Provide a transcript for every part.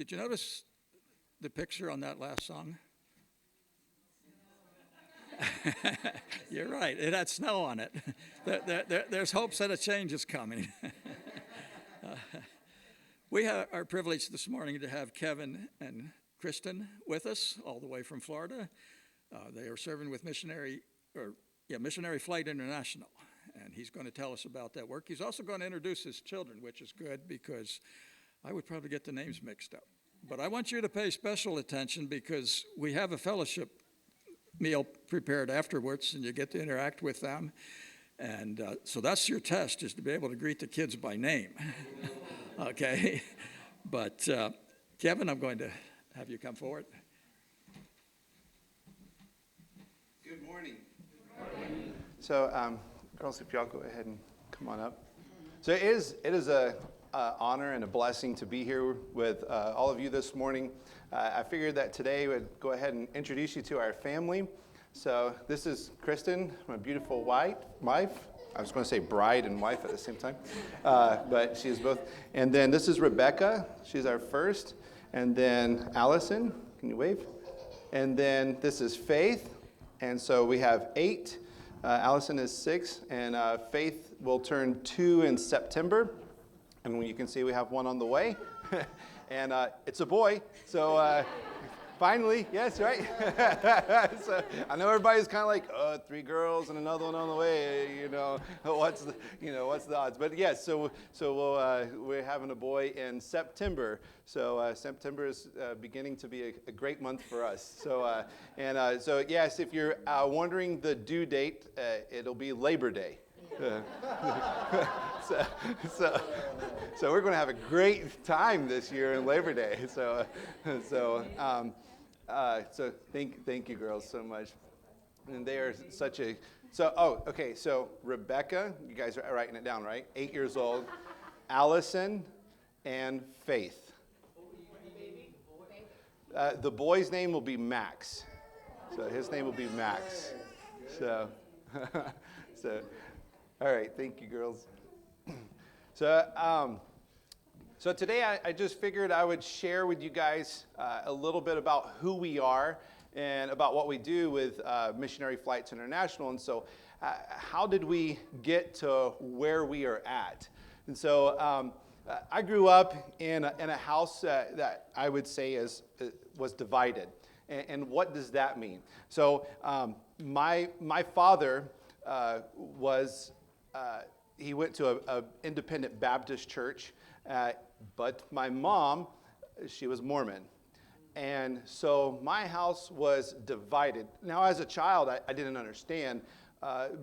Did you notice the picture on that last song? You're right. It had snow on it. There's hopes that a change is coming. We are privileged this morning to have Kevin and Kristen with us, all the way from Florida. They are serving with Missonary Flight International, and he's going to tell us about that work. He's also going to introduce his children, which is good because I would probably get the names mixed up. But I want you to pay special attention because we have a fellowship meal prepared afterwards, and you get to interact with them. And so that's your test, is to be able to greet the kids by name. Okay? But Kevin, I'm going to have you come forward. Good morning. So, girls, if y'all go ahead and come on up. So it is a honor and a blessing to be here with all of you this morning. I figured that today I would go ahead and introduce you to our family. So this is Kristen, my beautiful wife. I was going to say bride and wife at the same time, but she's both. And then this is Rebecca. She's our first. And then Allison. Can you wave? And then this is Faith. And so we have 8. Allison is 6. And Faith will turn 2 in September. And you can see we have one on the way. And it's a boy. So finally, yes, right? So I know everybody's kind of like, 3 girls and another one on the way. What's the odds? But yes, so we're having a boy in September. So September is beginning to be a great month for us. So so yes, if you're wondering the due date, it'll be Labor Day. So we're going to have a great time this year in Labor Day. So thank you girls so much. And they are such a so Rebecca, you guys are writing it down, right? 8 years old. Allison and Faith. The boy's name will be Max. So his name will be Max. So all right, thank you, girls. So today I just figured I would share with you guys a little bit about who we are and about what we do with Missonary Flights International. And so how did we get to where we are at? And so I grew up in a house that I would say was divided. And what does that mean? So my father he went to an independent Baptist church, but my mom, she was Mormon. And so my house was divided. Now, as a child, I didn't understand.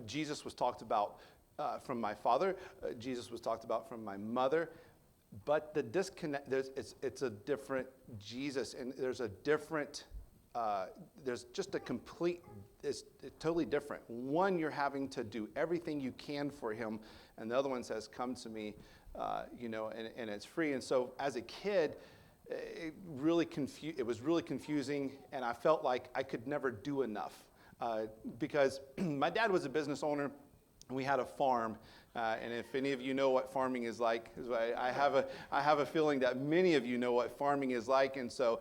Jesus was talked about from my father. Jesus was talked about from my mother. But the disconnect, it's a different Jesus, and there's just a complete, it's totally different. One, you're having to do everything you can for him, and the other one says, come to me, and it's free. And so as a kid, it was really confusing, and I felt like I could never do enough because my dad was a business owner, and we had a farm. And if any of you know what farming is like, I have a feeling that many of you know what farming is like. And so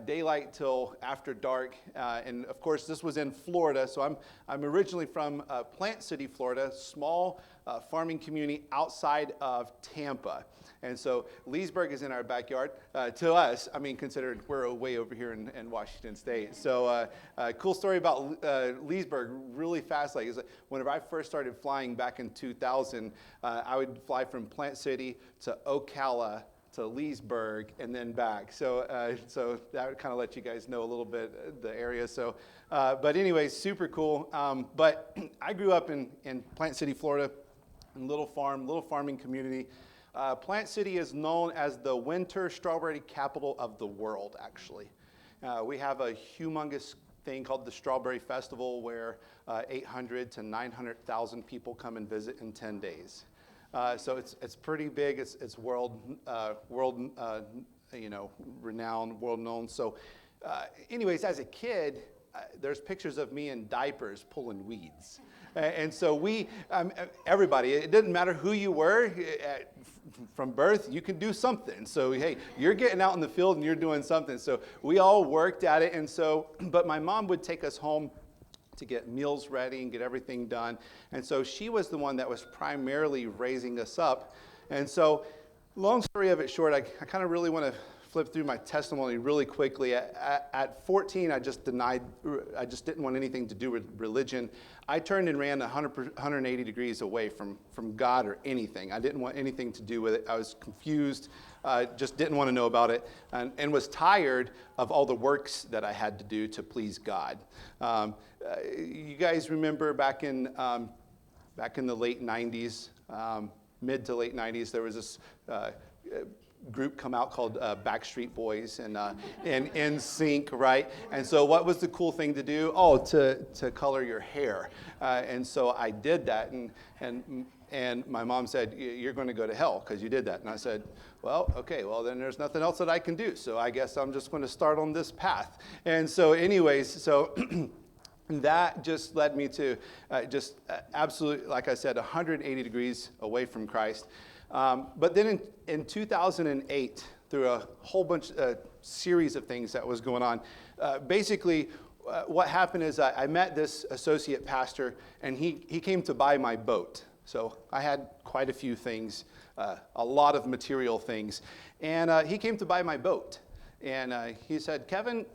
daylight till after dark. And of course, this was in Florida. So I'm originally from Plant City, Florida, small farming community outside of Tampa. And so Leesburg is in our backyard. To us, considered we're way over here in Washington State. So cool story about Leesburg, really fast. Whenever I first started flying back in 2000, I would fly from Plant City to Ocala to Leesburg and then back. So that would kind of let you guys know a little bit the area. So, but anyway, super cool. But I grew up in Plant City, Florida, in little farming community. Plant City is known as the winter strawberry capital of the world, actually. We have a humongous thing called the Strawberry Festival where 800 to 900,000 people come and visit in 10 days. So it's pretty big. It's world renowned, world known. So anyways, as a kid, there's pictures of me in diapers pulling weeds. And so everybody, it didn't matter who you were, from birth, you can do something. So, hey, you're getting out in the field and you're doing something. So we all worked at it. And so, but my mom would take us home to get meals ready and get everything done. And so she was the one that was primarily raising us up. And so, long story of it short, I kind of really want to flip through my testimony really quickly. At 14, I just didn't want anything to do with religion. I turned and ran 180 degrees away from God or anything. I didn't want anything to do with it. I was confused, just didn't want to know about it, and was tired of all the works that I had to do to please God. You guys remember back in the late 90s, mid to late 90s, there was this group come out called Backstreet Boys and NSYNC, right? And so what was the cool thing to do? Oh, to color your hair. And so I did that, and my mom said, you're going to go to hell because you did that. And I said, well, okay, well, then there's nothing else that I can do. So I guess I'm just going to start on this path. And so anyways, so that just led me to absolutely, like I said, 180 degrees away from Christ. But then in 2008, through a whole bunch, series of things that was going on, basically what happened is I met this associate pastor, and he came to buy my boat. So I had quite a few things, a lot of material things, and he came to buy my boat. And he said, Kevin,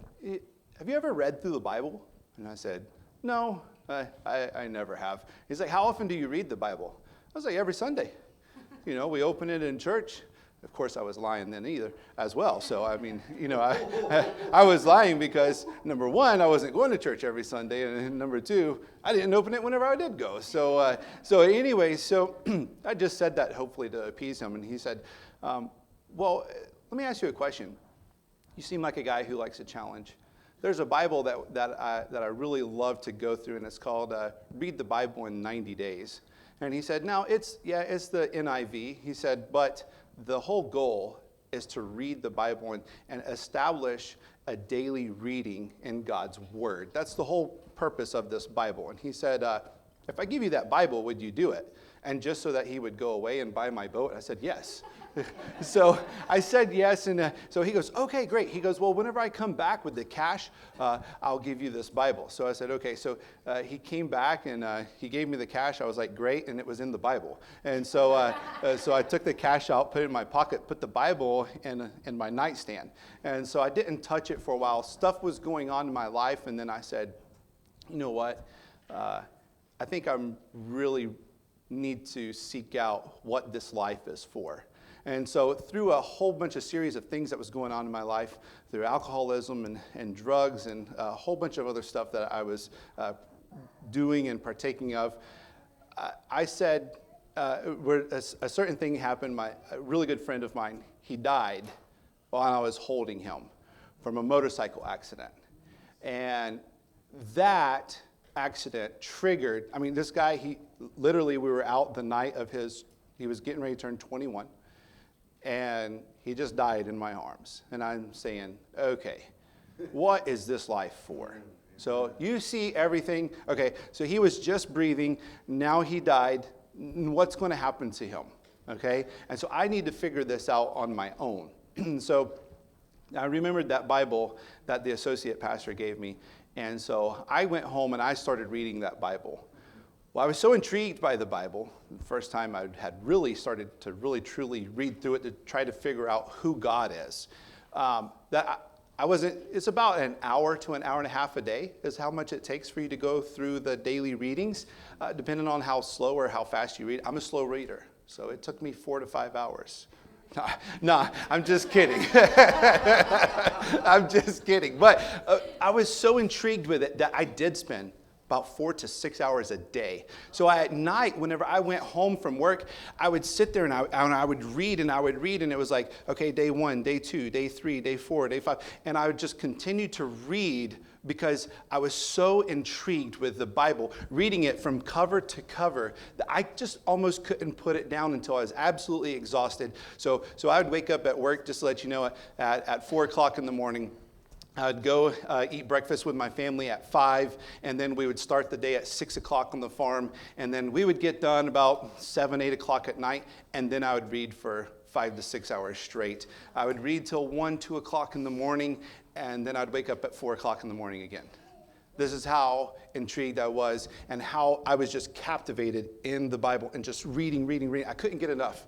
have you ever read through the Bible? And I said, no, I never have. He's like, how often do you read the Bible? I was like, every Sunday. You know, we open it in church. Of course, I was lying then as well. So, I mean, you know, I was lying because, number one, I wasn't going to church every Sunday. And number two, I didn't open it whenever I did go. So anyway, I just said that hopefully to appease him. And he said, well, let me ask you a question. You seem like a guy who likes a challenge. There's a Bible that I really love to go through, and it's called Read the Bible in 90 Days. And he said, now, it's the NIV. He said, but the whole goal is to read the Bible and establish a daily reading in God's Word. That's the whole purpose of this Bible. And he said, if I give you that Bible, would you do it? And just so that he would go away and buy my boat, I said, yes. So I said yes, and so he goes, okay, great. He goes, well, whenever I come back with the cash, I'll give you this Bible. So I said, okay. So he came back, and he gave me the cash. I was like, great, and it was in the Bible. And so so I took the cash out, put it in my pocket, put the Bible in my nightstand. And so I didn't touch it for a while. Stuff was going on in my life, and then I said, you know what? I think I'm really need to seek out what this life is for. And so through a whole bunch of series of things that was going on in my life, through alcoholism and drugs and a whole bunch of other stuff that I was doing and partaking of, I said, a certain thing happened. A really good friend of mine, he died while I was holding him from a motorcycle accident. And that accident triggered, I mean, this guy, we were out the night of he was getting ready to turn 21. And he just died in my arms. And I'm saying, okay, what is this life for? So you see everything. Okay, so he was just breathing. Now he died. What's going to happen to him? Okay, and so I need to figure this out on my own. So I remembered that Bible that the associate pastor gave me. And so I went home and I started reading that Bible. Well, I was so intrigued by the Bible, the first time I had really started to really truly read through it to try to figure out who God is, that I wasn't, it's about an hour to an hour and a half a day is how much it takes for you to go through the daily readings, depending on how slow or how fast you read. I'm a slow reader, so it took me 4 to 5 hours. No, I'm just kidding. I'm just kidding. But I was so intrigued with it that I did spend about 4 to 6 hours a day. So at night, whenever I went home from work, I would sit there and I would read, and it was like, okay, day 1, day 2, day 3, day 4, day 5. And I would just continue to read because I was so intrigued with the Bible, reading it from cover to cover, that I just almost couldn't put it down until I was absolutely exhausted. So I would wake up at work, just to let you know, at 4 o'clock in the morning, I would go eat breakfast with my family at 5, and then we would start the day at 6 o'clock on the farm, and then we would get done about 7, 8 o'clock at night, and then I would read for 5 to 6 hours straight. I would read till 1, 2 o'clock in the morning, and then I'd wake up at 4 o'clock in the morning again. This is how intrigued I was and how I was just captivated in the Bible and just reading. I couldn't get enough.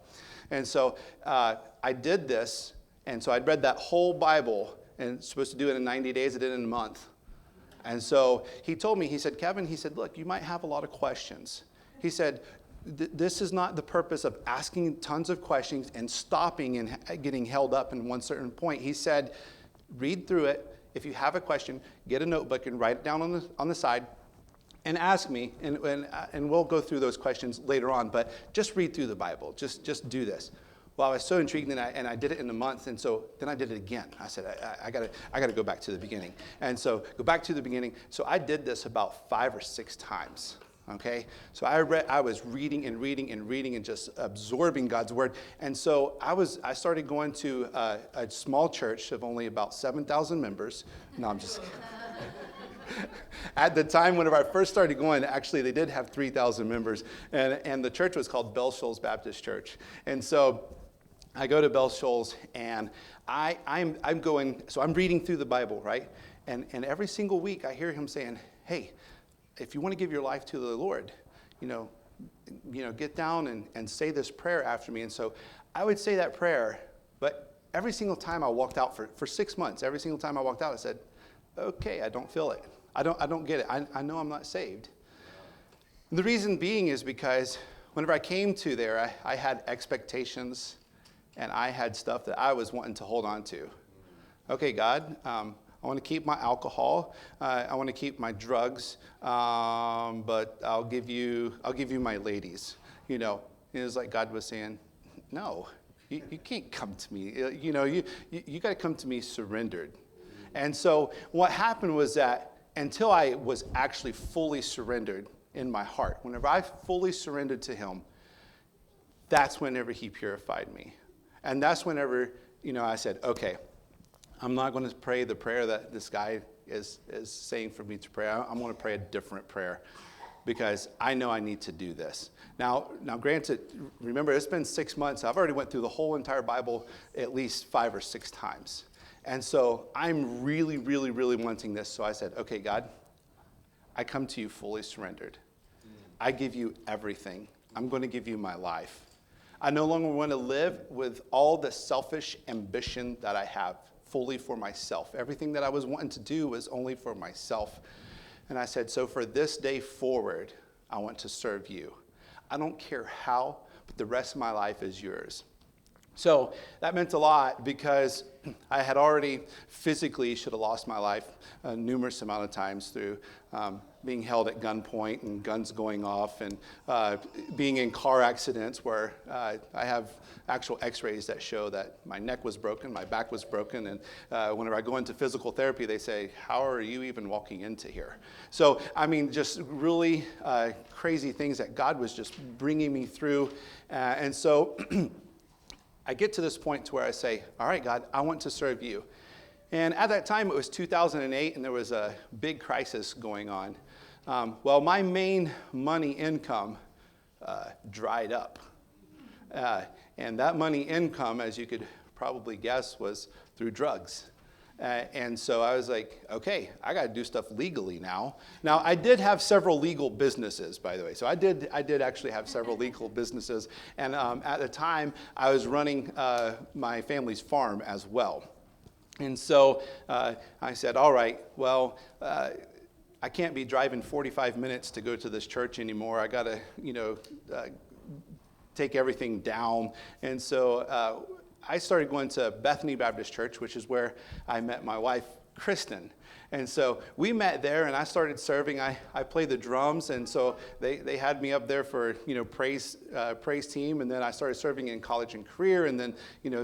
And so I did this, and so I'd read that whole Bible, and supposed to do it in 90 days. I did it in a month. And so he told me, he said, Kevin, he said, look, you might have a lot of questions. He said, this is not the purpose of asking tons of questions and stopping and getting held up in one certain point. He said, read through it. If you have a question, get a notebook and write it down on the side and ask me, and we'll go through those questions later on, but just read through the Bible. Just do this. Well, I was so intrigued, and I did it in a month, and so then I did it again. I said, I gotta go back to the beginning. And so go back to the beginning. So I did this about 5 or 6 times, okay? So I was reading and just absorbing God's word. And so I started going to a small church of only about 7,000 members. No, I'm just kidding. At the time, whenever I first started going, actually they did have 3,000 members, and the church was called Bell Shoals Baptist Church. And so I go to Bell Shoals, and I'm going, so I'm reading through the Bible, right? And every single week I hear him saying, hey, if you want to give your life to the Lord, get down and say this prayer after me. And so I would say that prayer, but every single time I walked out for 6 months, every single time I walked out, I said, okay, I don't feel it. I don't get it. I know I'm not saved. And the reason being is because whenever I came to there, I had expectations, and I had stuff that I was wanting to hold on to. Okay, God, I want to keep my alcohol. I want to keep my drugs, but I'll give you my ladies. It was like God was saying, no, you can't come to me. You got to come to me surrendered. And so what happened was that until I was actually fully surrendered in my heart, whenever I fully surrendered to him, that's whenever he purified me. And that's whenever, I said, okay, I'm not going to pray the prayer that this guy is saying for me to pray. I'm going to pray a different prayer because I know I need to do this. Now, granted, remember, it's been 6 months. I've already went through the whole entire Bible at least 5 or 6 times. And so I'm really, really, really wanting this. So I said, okay, God, I come to you fully surrendered. I give you everything. I'm going to give you my life. I no longer want to live with all the selfish ambition that I have fully for myself. Everything that I was wanting to do was only for myself. And I said, so for this day forward, I want to serve you. I don't care how, but the rest of my life is yours. So that meant a lot because I had already physically should have lost my life numerous amount of times through being held at gunpoint and guns going off and being in car accidents where I have actual x-rays that show that my neck was broken, my back was broken, and whenever I go into physical therapy, they say, how are you even walking into here? So, just really crazy things that God was just bringing me through. And so I get to this point to where I say, all right, God, I want to serve you. And at that time, it was 2008, and there was a big crisis going on. My main money income dried up. And that money income, as you could probably guess, was through drugs. And so I was like, okay, I got to do stuff legally now. Now, I did have several legal businesses, by the way. So I did actually have several legal businesses. And at the time, I was running my family's farm as well. And so I said, all right, well, I can't be driving 45 minutes to go to this church anymore. I got to, take everything down. And so I started going to Bethany Baptist Church, which is where I met my wife, Kristen. And so we met there, and I started serving. I played the drums, and so they had me up there for praise team, and then I started serving in college and career, and then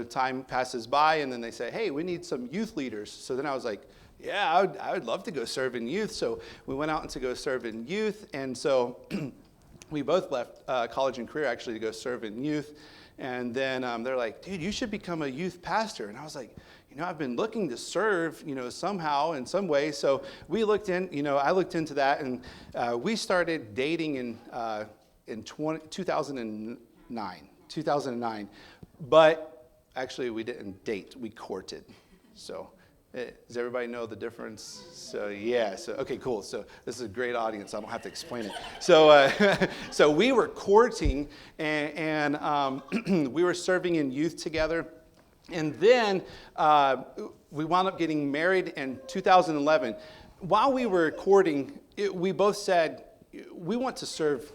time passes by, and then they say, hey, we need some youth leaders. So then I was like, yeah, I would love to go serve in youth. So we went out to go serve in youth, and so we both left college and career actually to go serve in youth. And then they're like, dude, you should become a youth pastor. And I was like, I've been looking to serve, somehow in some way. So we looked I looked into that, and we started dating in 2009. But actually, we didn't date; we courted. So does everybody know the difference? So yeah. So okay, cool. So this is a great audience. I don't have to explain it. So so we were courting, and we were serving in youth together. And then we wound up getting married in 2011. While we were courting, we both said we want to serve,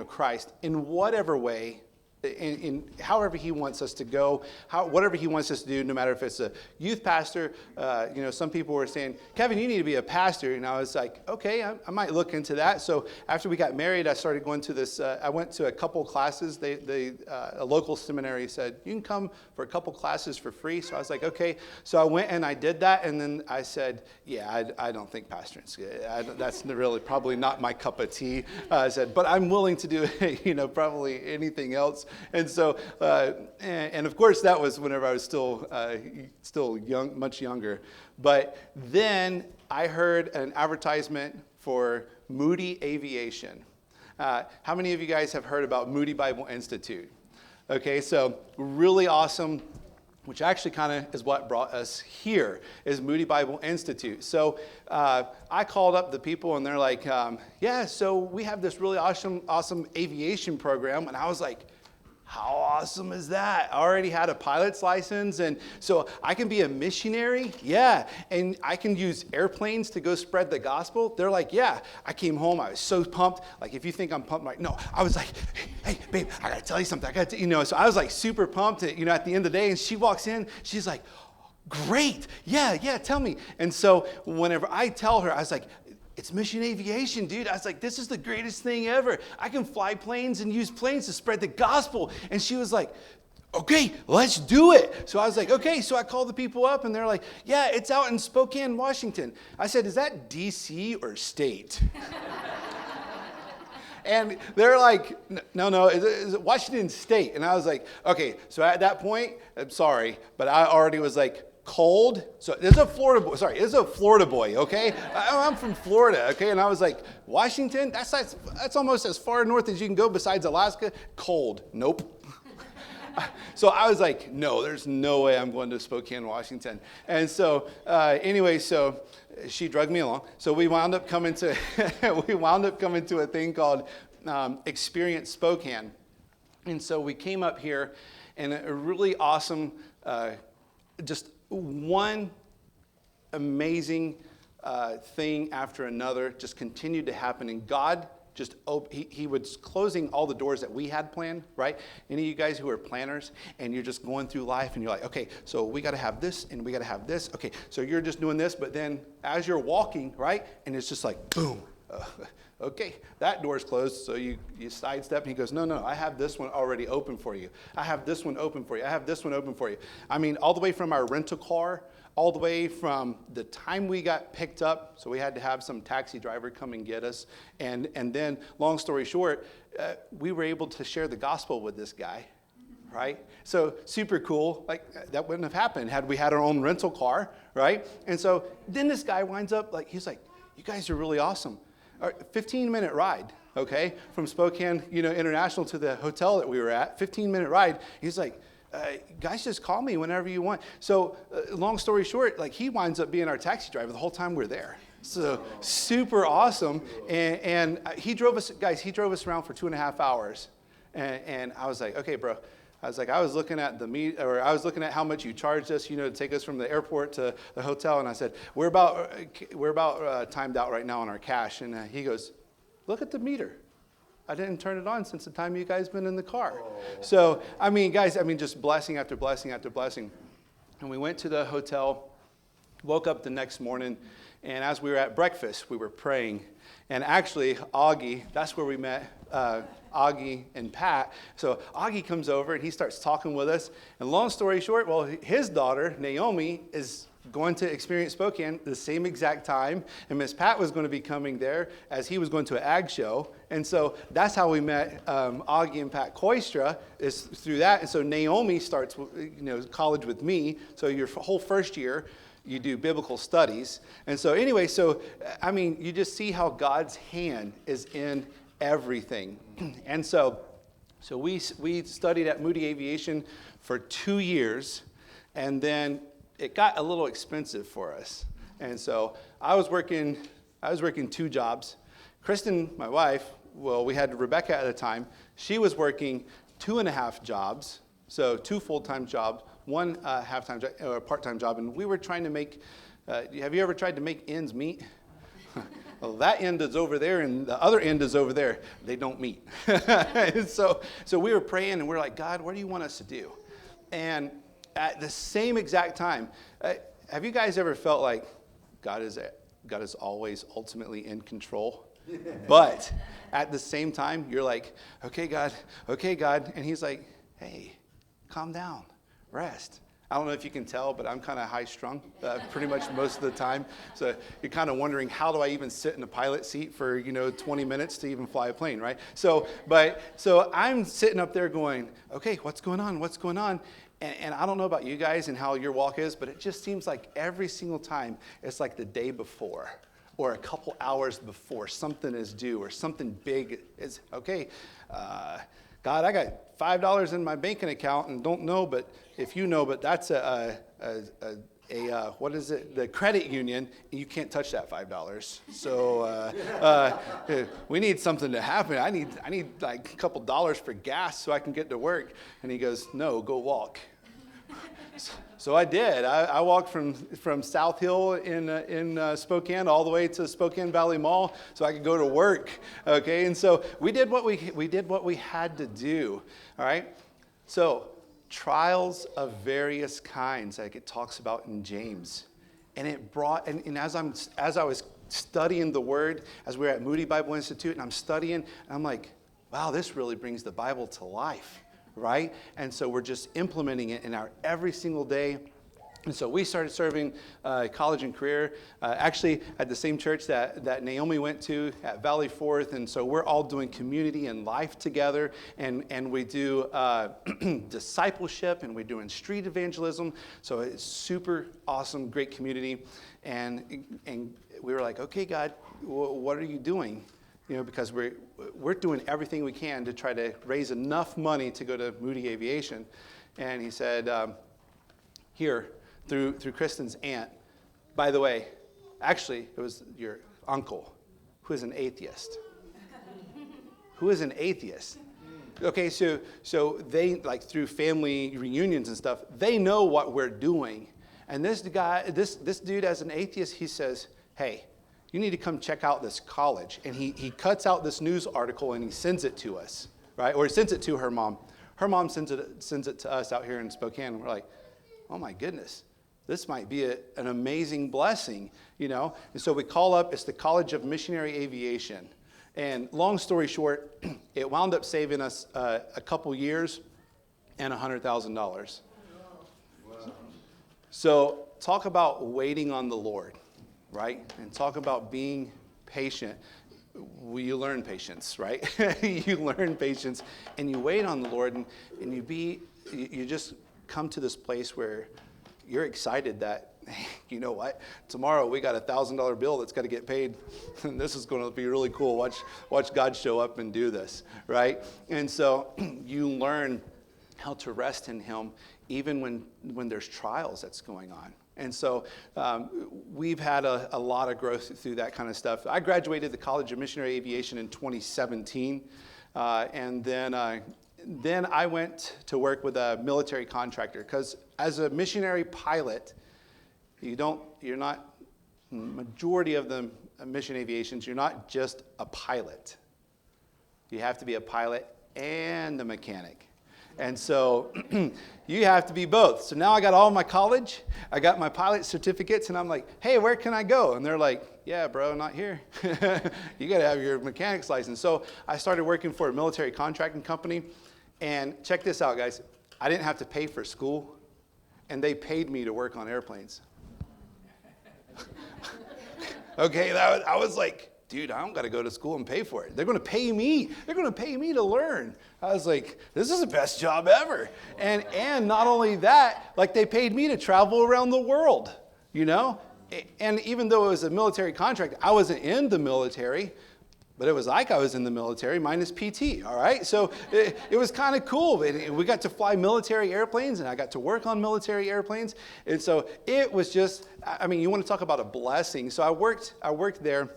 Christ in whatever way, in however he wants us to go, whatever he wants us to do, no matter if it's a youth pastor. Some people were saying, Kevin, you need to be a pastor. And I was like, okay, I might look into that. So after we got married, I started going to this, I went to a couple classes. A local seminary said, you can come for a couple classes for free. So I was like, okay. So I went and I did that. And then I said, yeah, I don't think pastoring's good. That's really probably not my cup of tea. I said, but I'm willing to do, probably anything else. And so, and of course, that was whenever I was still young, much younger. But then I heard an advertisement for Moody Aviation. How many of you guys have heard about Moody Bible Institute? Okay, so really awesome, which actually kind of is what brought us here, is Moody Bible Institute. So I called up the people, and they're like, yeah, so we have this really awesome aviation program. And I was like, how awesome is that? I already had a pilot's license, and so I can be a missionary? Yeah. And I can use airplanes to go spread the gospel? They're like, yeah. I came home, I was so pumped. Like, if you think I'm pumped, no. I was like, hey, babe, I gotta tell you something. So I was like super pumped, at the end of the day, and she walks in, she's like, great. Yeah, tell me. And so whenever I tell her, I was like, it's mission aviation, dude. I was like, this is the greatest thing ever. I can fly planes and use planes to spread the gospel. And she was like, okay, let's do it. So I was like, okay. So I called the people up, and they're like, yeah, it's out in Spokane, Washington. I said, is that D.C. or state? And they're like, no, it's Washington State. And I was like, okay. So at that point, I'm sorry, but I already was like, cold. So there's a Florida boy, okay? I'm from Florida, okay? And I was like, Washington? That's almost as far north as you can go besides Alaska. Cold. Nope. So I was like, no, there's no way I'm going to Spokane, Washington. And so anyway, so she dragged me along. So we wound up coming to a thing called Experience Spokane. And so we came up here, and a really awesome, just one amazing thing after another just continued to happen. And God just, he was closing all the doors that we had planned, right? Any of you guys who are planners and you're just going through life and you're like, okay, so we got to have this and we got to have this. Okay, so you're just doing this, but then as you're walking, right? And it's just like, boom. Okay, that door's closed, so you sidestep, and he goes, no, I have this one already open for you. I have this one open for you. I have this one open for you. I mean, all the way from our rental car, all the way from the time we got picked up, so we had to have some taxi driver come and get us, and then, long story short, we were able to share the gospel with this guy, right? So super cool. Like, that wouldn't have happened had we had our own rental car, right? And so then this guy winds up, like, he's like, you guys are really awesome. 15-minute ride, okay, from Spokane, International to the hotel that we were at, 15-minute ride. He's like, guys, just call me whenever you want. So long story short, like, he winds up being our taxi driver the whole time we're there. So super awesome. And he drove us around for 2.5 hours. And I was like, okay, bro. I was looking at I was looking at how much you charged us, to take us from the airport to the hotel, and I said, we're about timed out right now on our cash, and he goes, look at the meter. I didn't turn it on since the time you guys been in the car. Oh. So guys, just blessing after blessing after blessing, and we went to the hotel, woke up the next morning, and as we were at breakfast, we were praying, and actually Augie, that's where we met. Augie and Pat. So Augie comes over and he starts talking with us. And long story short, well, his daughter, Naomi, is going to Experience Spokane the same exact time, and Miss Pat was going to be coming there as he was going to an ag show. And so that's how we met Augie and Pat Koistra, is through that. And so Naomi starts college with me. So your whole first year, you do biblical studies. And so anyway, you just see how God's hand is in everything. And so we studied at Moody Aviation for 2 years, and then it got a little expensive for us. And so I was working 2 jobs. Kristen, my wife, we had Rebecca at the time. She was working 2.5 jobs, so 2 full-time jobs, 1 half-time job, or part-time job, and we were trying to make. Have you ever tried to make ends meet? Well, that end is over there, and the other end is over there. They don't meet. So we were praying, and we're like, God, what do you want us to do? And at the same exact time, have you guys ever felt like God is always ultimately in control? But at the same time, you're like, okay, God, and he's like, hey, calm down, rest. I don't know if you can tell, but I'm kind of high-strung pretty much most of the time. So you're kind of wondering, how do I even sit in a pilot seat for 20 minutes to even fly a plane, right? So I'm sitting up there going, okay, what's going on? And I don't know about you guys and how your walk is, but it just seems like every single time it's like the day before or a couple hours before something is due or something big is, okay, God, I got $5 in my banking account and don't know, but if you know, but that's what is it? The credit union, you can't touch that $5. So we need something to happen. I need like a couple dollars for gas so I can get to work. And he goes, no, go walk. So I did. I walked from South Hill in Spokane all the way to Spokane Valley Mall so I could go to work. Okay, and so we did what we had to do. All right. So trials of various kinds, like it talks about in James, and it brought and as I was studying the Word, as we were at Moody Bible Institute, and I'm studying, and I'm like, wow, this really brings the Bible to life. Right? And so we're just implementing it in our every single day. And so we started serving college and career, actually at the same church that Naomi went to at Valley Forth. And so we're all doing community and life together. And we do discipleship, and we're doing street evangelism. So it's super awesome, great community. And we were like, okay, God, what are you doing? Because we're doing everything we can to try to raise enough money to go to Moody Aviation. And he said, here, through Kristen's aunt, by the way, actually, it was your uncle, who is an atheist. Who is an atheist? Okay, so they, like through family reunions and stuff, they know what we're doing. And this dude as an atheist, he says, hey, you need to come check out this college. And he cuts out this news article and he sends it to us, right? Or he sends it to her mom. Her mom sends it to us out here in Spokane. And we're like, oh my goodness, this might be an amazing blessing, And so we call up, it's the College of Missionary Aviation. And long story short, it wound up saving us a couple years and $100,000. Wow. So talk about waiting on the Lord. Right? And talk about being patient. You learn patience, right? You learn patience, and you wait on the Lord, and you just come to this place where you're excited that, you know what, tomorrow we got a $1,000 bill that's got to get paid, and this is going to be really cool. Watch God show up and do this, right? And so you learn how to rest in Him, even when there's trials that's going on. And so we've had a lot of growth through that kind of stuff. I graduated the College of Missionary Aviation in 2017, and then I went to work with a military contractor, because as a missionary pilot, you're not, majority of the mission aviations, you're not just a pilot. You have to be a pilot and a mechanic. And so you have to be both. So now I got all my college, I got my pilot certificates, and I'm like, hey, where can I go? And they're like, yeah, bro, not here. You got to have your mechanic's license. So I started working for a military contracting company. And check this out, guys. I didn't have to pay for school, and they paid me to work on airplanes. Okay, I was like, dude, I don't got to go to school and pay for it. They're going to pay me. They're going to pay me to learn. I was like, this is the best job ever. And not only that, like they paid me to travel around the world, you know? And even though it was a military contract, I wasn't in the military, but it was like I was in the military minus PT, all right? So it was kind of cool. We got to fly military airplanes, and I got to work on military airplanes. And so it was just, I mean, you want to talk about a blessing. So I worked there.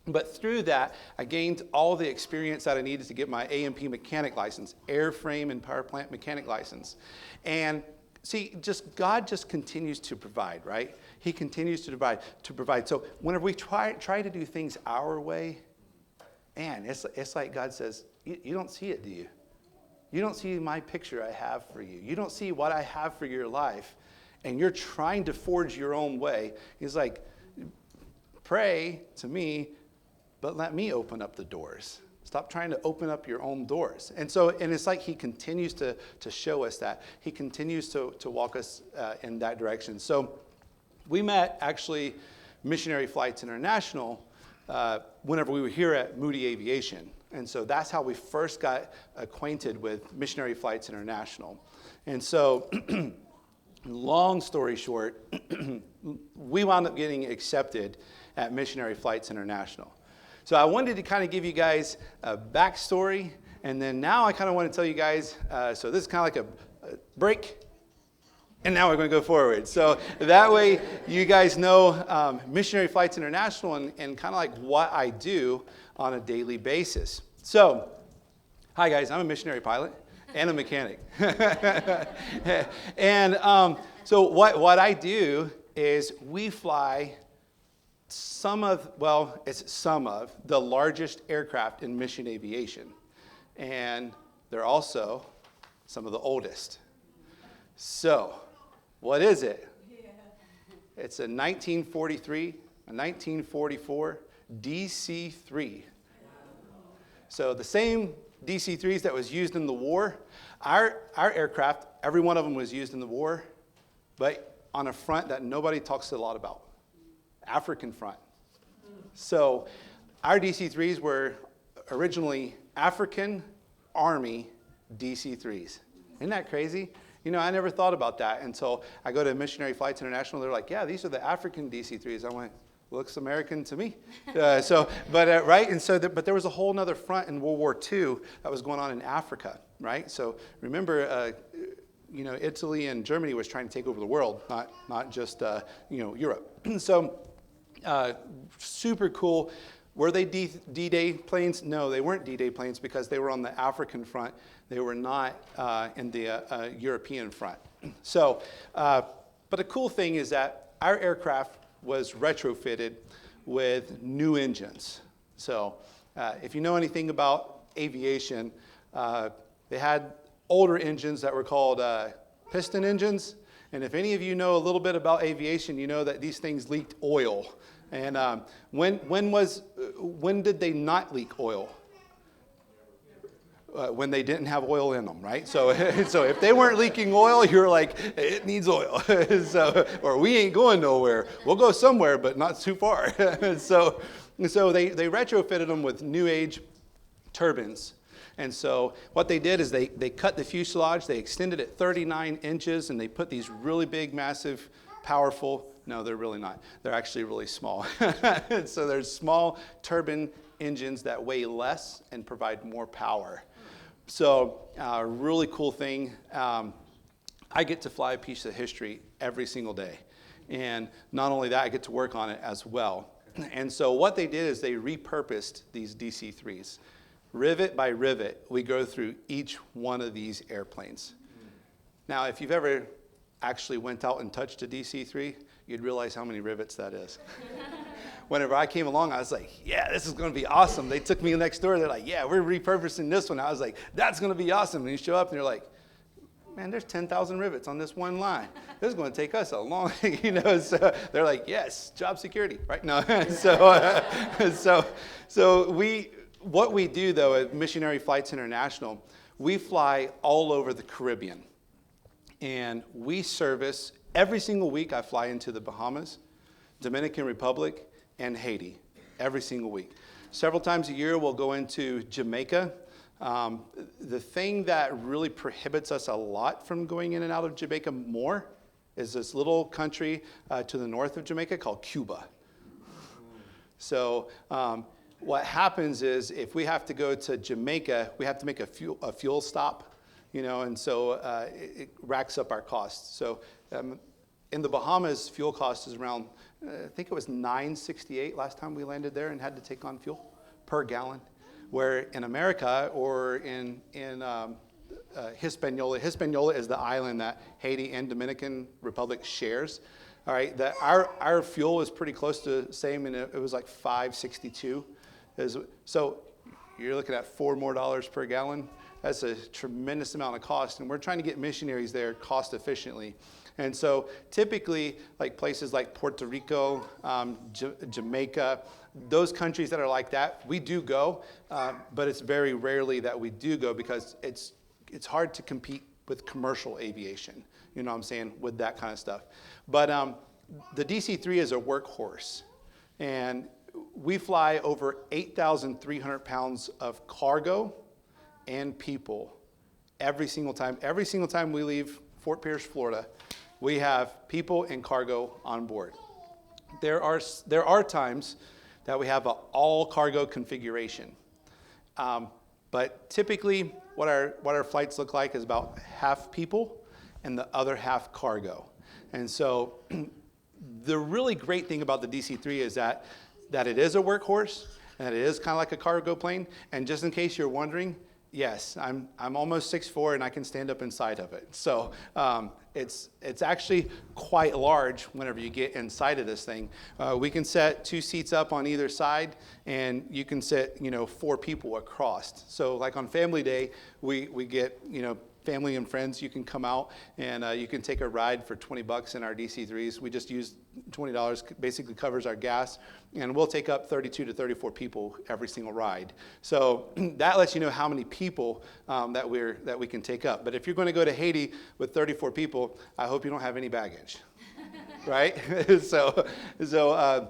But through that, I gained all the experience that I needed to get my A&P mechanic license, airframe and power plant mechanic license. And see, God just continues to provide, right? He continues to provide. So whenever we try to do things our way, man, it's like God says, you don't see it, do you? You don't see my picture I have for you. You don't see what I have for your life. And you're trying to forge your own way. He's like, pray to me, but let me open up the doors. Stop trying to open up your own doors. And it's like he continues to show us that. He continues to walk us in that direction. So we met, actually, Missionary Flights International whenever we were here at Moody Aviation. And so that's how we first got acquainted with Missionary Flights International. And so, long story short, we wound up getting accepted at Missionary Flights International. So I wanted to kind of give you guys a backstory, and then now I kind of want to tell you guys, so this is kind of like a break, and now we're going to go forward. So that way you guys know Missionary Flights International and kind of like what I do on a daily basis. So, hi guys, I'm a missionary pilot and a mechanic. And so what I do is we fly some of the largest aircraft in mission aviation. And they're also some of the oldest. So, what is it? It's a 1943, a 1944 DC-3. So the same DC-3s that was used in the war, our aircraft, every one of them was used in the war, but on a front that nobody talks a lot about. African front. So our DC-3s were originally African Army DC-3s. Isn't that crazy? You know, I never thought about that until I go to Missionary Flights International. They're like, yeah, these are the African DC-3s. I went, looks American to me. Right? And so, but there was a whole other front in World War II that was going on in Africa, right? So remember, Italy and Germany was trying to take over the world, not just, Europe. So, super cool. Were they D-Day planes? No, they weren't D-Day planes because they were on the African front. They were not in the European front. So, but the cool thing is that our aircraft was retrofitted with new engines. So, if you know anything about aviation, they had older engines that were called piston engines. And if any of you know a little bit about aviation, you know that these things leaked oil. And when did they not leak oil? When they didn't have oil in them, right? So if they weren't leaking oil, you're like, it needs oil. Or we ain't going nowhere. We'll go somewhere, but not too far. So they retrofitted them with new age turbines. And so what they did is they cut the fuselage, they extended it 39 inches, and they put these really big, massive, powerful, no, they're really not. They're actually really small. So there's small turbine engines that weigh less and provide more power. So really cool thing. I get to fly a piece of history every single day. And not only that, I get to work on it as well. And so what they did is they repurposed these DC-3s. Rivet by rivet, we go through each one of these airplanes. Now, if you've ever actually went out and touched a DC-3, you'd realize how many rivets that is. Whenever I came along, I was like, yeah, this is going to be awesome. They took me next door. They're like, yeah, we're repurposing this one. I was like, that's going to be awesome. And you show up, and they're like, man, there's 10,000 rivets on this one line. This is going to take us a long, So they're like, yes, job security, right? No, what we do, though, at Missionary Flights International, we fly all over the Caribbean. And we service, every single week I fly into the Bahamas Dominican Republic, and Haiti every single week. Several times a year, we'll go into Jamaica. The thing that really prohibits us a lot from going in and out of Jamaica more is this little country to the north of Jamaica called Cuba. So what happens is if we have to go to Jamaica, we have to make a fuel stop, and so it racks up our costs. So in the Bahamas, fuel cost is around, I think it was $9.68 last time we landed there and had to take on fuel per gallon. Where in America or in Hispaniola is the island that Haiti and Dominican Republic shares. All right, that our fuel is pretty close to the same, and it was like $5.62. So you're looking at $4 more per gallon. That's a tremendous amount of cost, and we're trying to get missionaries there cost efficiently. And so typically, like places like Puerto Rico, Jamaica, those countries that are like that, we do go, but it's very rarely that we do go because it's hard to compete with commercial aviation, you know what I'm saying, with that kind of stuff. But the DC-3 is a workhorse, and we fly over 8,300 pounds of cargo and people every single time. Every single time we leave Fort Pierce, Florida, we have people and cargo on board. There are times that we have an all cargo configuration. But typically what our flights look like is about half people and the other half cargo. And so the really great thing about the DC-3 is that it is a workhorse and that it is kind of like a cargo plane. And just in case you're wondering, yes, I'm almost 6'4" and I can stand up inside of it. So it's actually quite large whenever you get inside of this thing. We can set 2 seats up on either side, and you can sit 4 people across. So like on family day, we get family and friends. You can come out and you can take a ride for $20 in our DC-3s. We just use $20, basically covers our gas, and we'll take up 32 to 34 people every single ride. So that lets you know how many people that we can take up. But if you're going to go to Haiti with 34 people, I hope you don't have any baggage, right? So a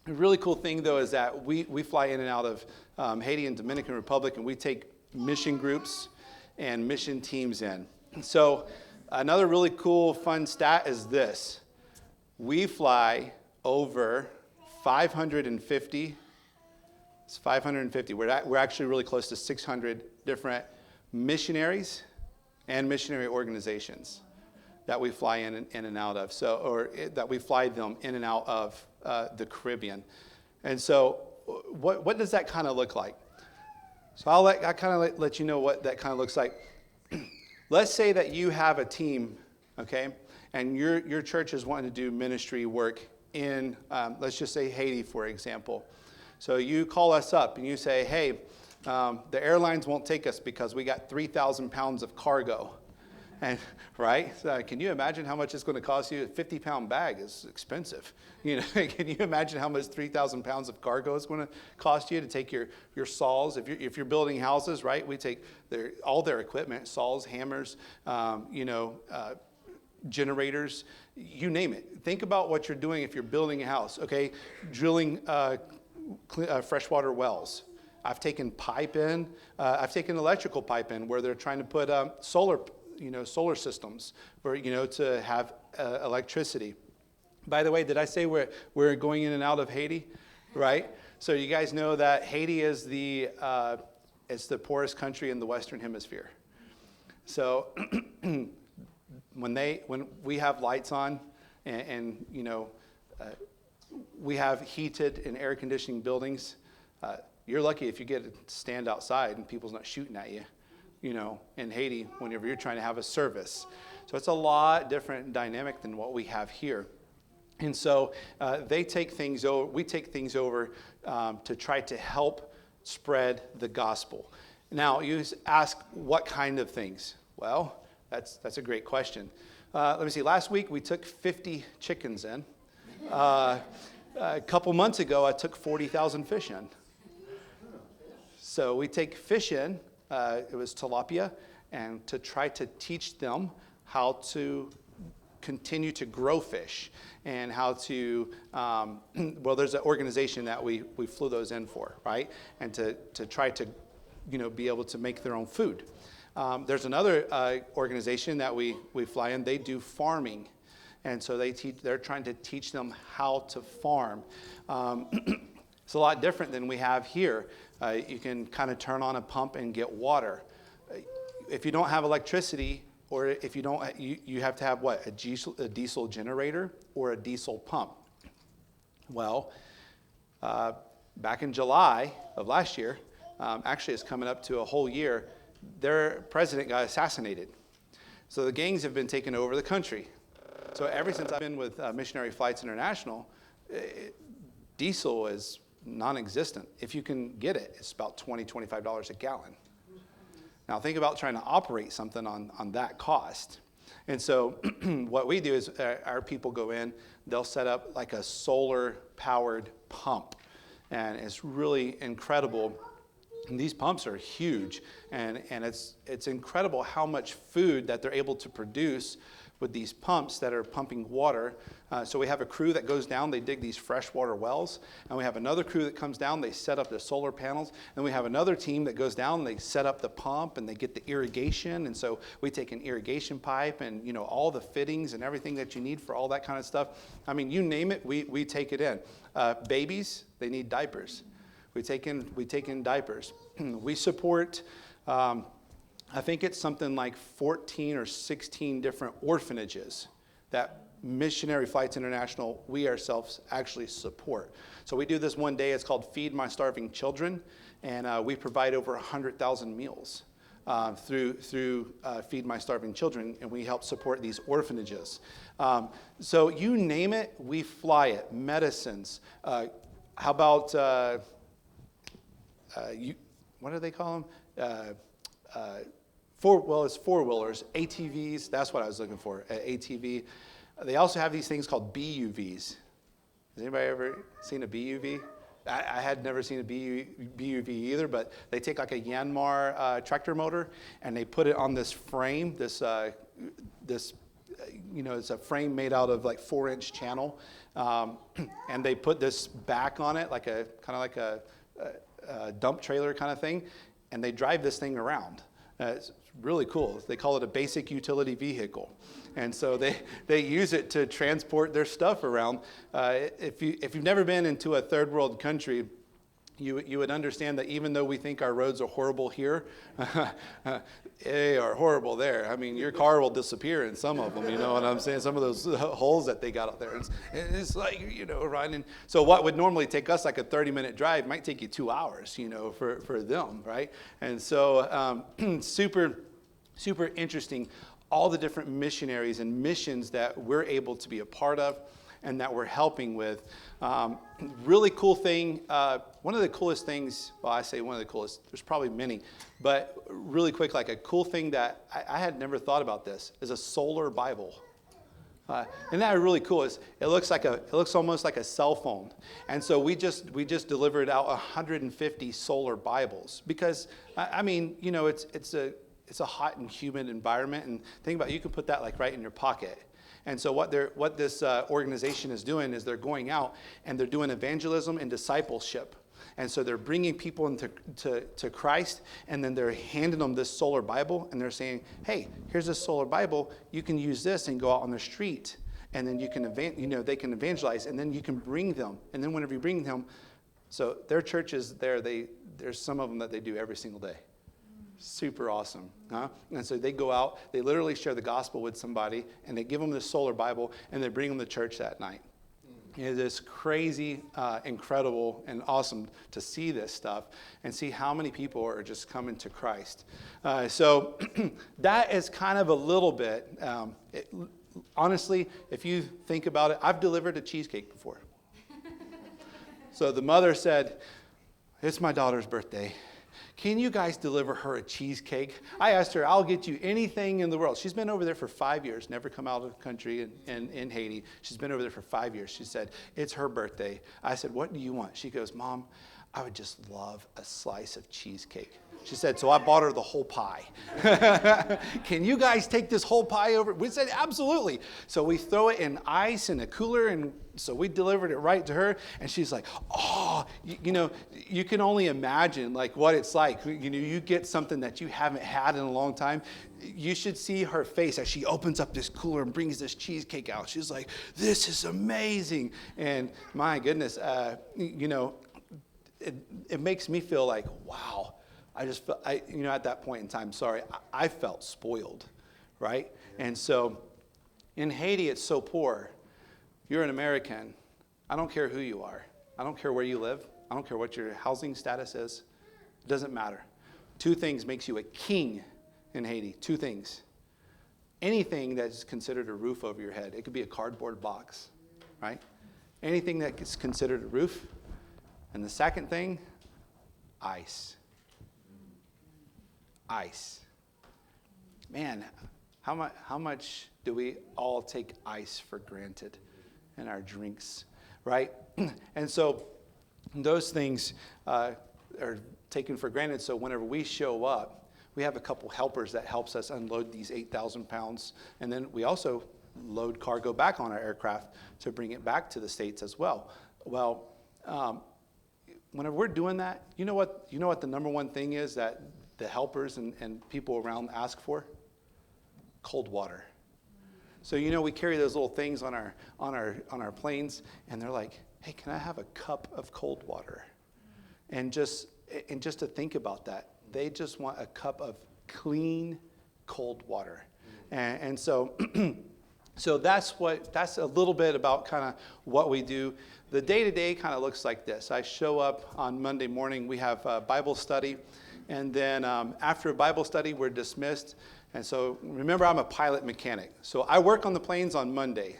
really cool thing though is that we fly in and out of Haiti and Dominican Republic, and we take mission groups and mission teams in. So another really cool, fun stat is this. We fly over 550. It's 550. We're actually really close to 600 different missionaries and missionary organizations that we fly in and out of. That we fly them in and out of the Caribbean. And so what does that kind of look like? So I'll let you know what that kind of looks like. Let's say that you have a team, okay, and your church is wanting to do ministry work in, let's just say Haiti, for example. So you call us up and you say, hey, the airlines won't take us because we got 3,000 pounds of cargo. And right? So can you imagine how much it's going to cost you? A 50-pound bag is expensive. Can you imagine how much 3,000 pounds of cargo is going to cost you to take your saws? If you're building houses, right? We take all their equipment, saws, hammers, generators, you name it. Think about what you're doing if you're building a house. Okay, drilling freshwater wells. I've taken pipe in. I've taken electrical pipe in where they're trying to put solar systems for, to have electricity. By the way, did I say we're going in and out of Haiti, right? So you guys know that Haiti is it's the poorest country in the Western Hemisphere. So when we have lights on and we have heated and air conditioning buildings, you're lucky if you get to stand outside and people's not shooting at you. In Haiti, whenever you're trying to have a service. So it's a lot different dynamic than what we have here. And so we take things over to try to help spread the gospel. Now, you ask what kind of things? Well, that's a great question. Let me see. Last week, we took 50 chickens in. A couple months ago, I took 40,000 fish in. So we take fish in. It was tilapia, and to try to teach them how to continue to grow fish and how to, well, there's an organization that we flew those in for, right? And to try to, be able to make their own food. There's another organization that we fly in. They do farming. And so they're trying to teach them how to farm. It's a lot different than we have here. You can kind of turn on a pump and get water. If you don't have electricity, or if you don't, you have to have what? A diesel generator or a diesel pump. Well, back in July of last year, actually it's coming up to a whole year, their president got assassinated. So the gangs have been taking over the country. So ever since I've been with Missionary Flights International, diesel is non-existent. If you can get it, it's about $20, $25 a gallon. Now think about trying to operate something on that cost. And so what we do is our people go in, they'll set up like a solar-powered pump. And it's really incredible. And these pumps are huge. And it's incredible how much food that they're able to produce with these pumps that are pumping water. So we have a crew that goes down, they dig these freshwater wells, and we have another crew that comes down, they set up the solar panels, and we have another team that goes down, they set up the pump, and they get the irrigation, and so we take an irrigation pipe and all the fittings and everything that you need for all that kind of stuff. I mean, you name it, we take it in. Babies, they need diapers. We take in diapers. We support, I think it's something like 14 or 16 different orphanages that Missionary Flights International, we ourselves actually support. So we do this one day, it's called Feed My Starving Children, and we provide over 100,000 meals through Feed My Starving Children, and we help support these orphanages. So you name it, we fly it. Medicines. How about, what do they call them? It's four-wheelers, ATVs, that's what I was looking for, ATV. They also have these things called BUVs. Has anybody ever seen a BUV? I had never seen a BUV either, but they take like a Yanmar tractor motor and they put it on this frame, it's a frame made out of like 4-inch channel, and they put this back on it, like a kind of like a dump trailer kind of thing, and they drive this thing around. It's really cool. They call it a basic utility vehicle. And so they use it to transport their stuff around. If you've never been into a third world country, you would understand that even though we think our roads are horrible here, they are horrible there. I mean, your car will disappear in some of them, you know what I'm saying? Some of those holes that they got out there. It's like, riding. So what would normally take us like a 30-minute drive might take you 2 hours, for them, right? And so super, super interesting, all the different missionaries and missions that we're able to be a part of and that we're helping with. Really cool thing, one of the coolest things, well, I say one of the coolest, there's probably many, but really quick, like a cool thing that I had never thought about this, is a solar Bible. Isn't that really cool? It looks almost like a cell phone. And so we just delivered out 150 solar Bibles because, I mean, it's a hot and humid environment, and think about it, you can put that like right in your pocket. And so what this organization is doing is they're going out and they're doing evangelism and discipleship. And so they're bringing people into to Christ, and then they're handing them this solar Bible, and they're saying, hey, here's this solar Bible. You can use this and go out on the street, and then you can they can evangelize, and then you can bring them. And then whenever you bring them, so their churches there's some of them that they do every single day. Super awesome. Huh? And so they go out, they literally share the gospel with somebody, and they give them this solar Bible, and they bring them to church that night. It is crazy, incredible, and awesome to see this stuff and see how many people are just coming to Christ. So that is kind of a little bit, honestly, if you think about it, I've delivered a cheesecake before. So the mother said, it's my daughter's birthday. Can you guys deliver her a cheesecake? I asked her, I'll get you anything in the world. She's been over there for 5 years, never come out of the country in Haiti. She's been over there for 5 years. She said, it's her birthday. I said, what do you want? She goes, Mom, I would just love a slice of cheesecake. She said, so I bought her the whole pie. Can you guys take this whole pie over? We said, absolutely. So we throw it in ice in a cooler, and so we delivered it right to her. And she's like, oh, you can only imagine like what it's like. You get something that you haven't had in a long time. You should see her face as she opens up this cooler and brings this cheesecake out. She's like, this is amazing. And my goodness, it makes me feel like, wow. I just felt, at that point in time, I felt spoiled, right? And so in Haiti, it's so poor. You're an American. I don't care who you are. I don't care where you live. I don't care what your housing status is. It doesn't matter. 2 things makes you a king in Haiti. 2 things. Anything that's considered a roof over your head. It could be a cardboard box, right? Anything that is considered a roof. And the second thing, ice. Ice. Man, how much do we all take ice for granted in our drinks, right? And so those things are taken for granted. So whenever we show up, we have a couple helpers that helps us unload these 8,000 pounds. And then we also load cargo back on our aircraft to bring it back to the States as well. Well, whenever we're doing that, you know what the number one thing is that the helpers and people around ask for? Cold water. So we carry those little things on our planes, and they're like, hey, can I have a cup of cold water? And just to think about that, they just want a cup of clean cold water. And so so that's a little bit about kind of what we do. The day-to-day kind of looks like this. I show up on Monday morning. We have a Bible study. And then after Bible study, we're dismissed. And so remember, I'm a pilot mechanic. So I work on the planes on Monday,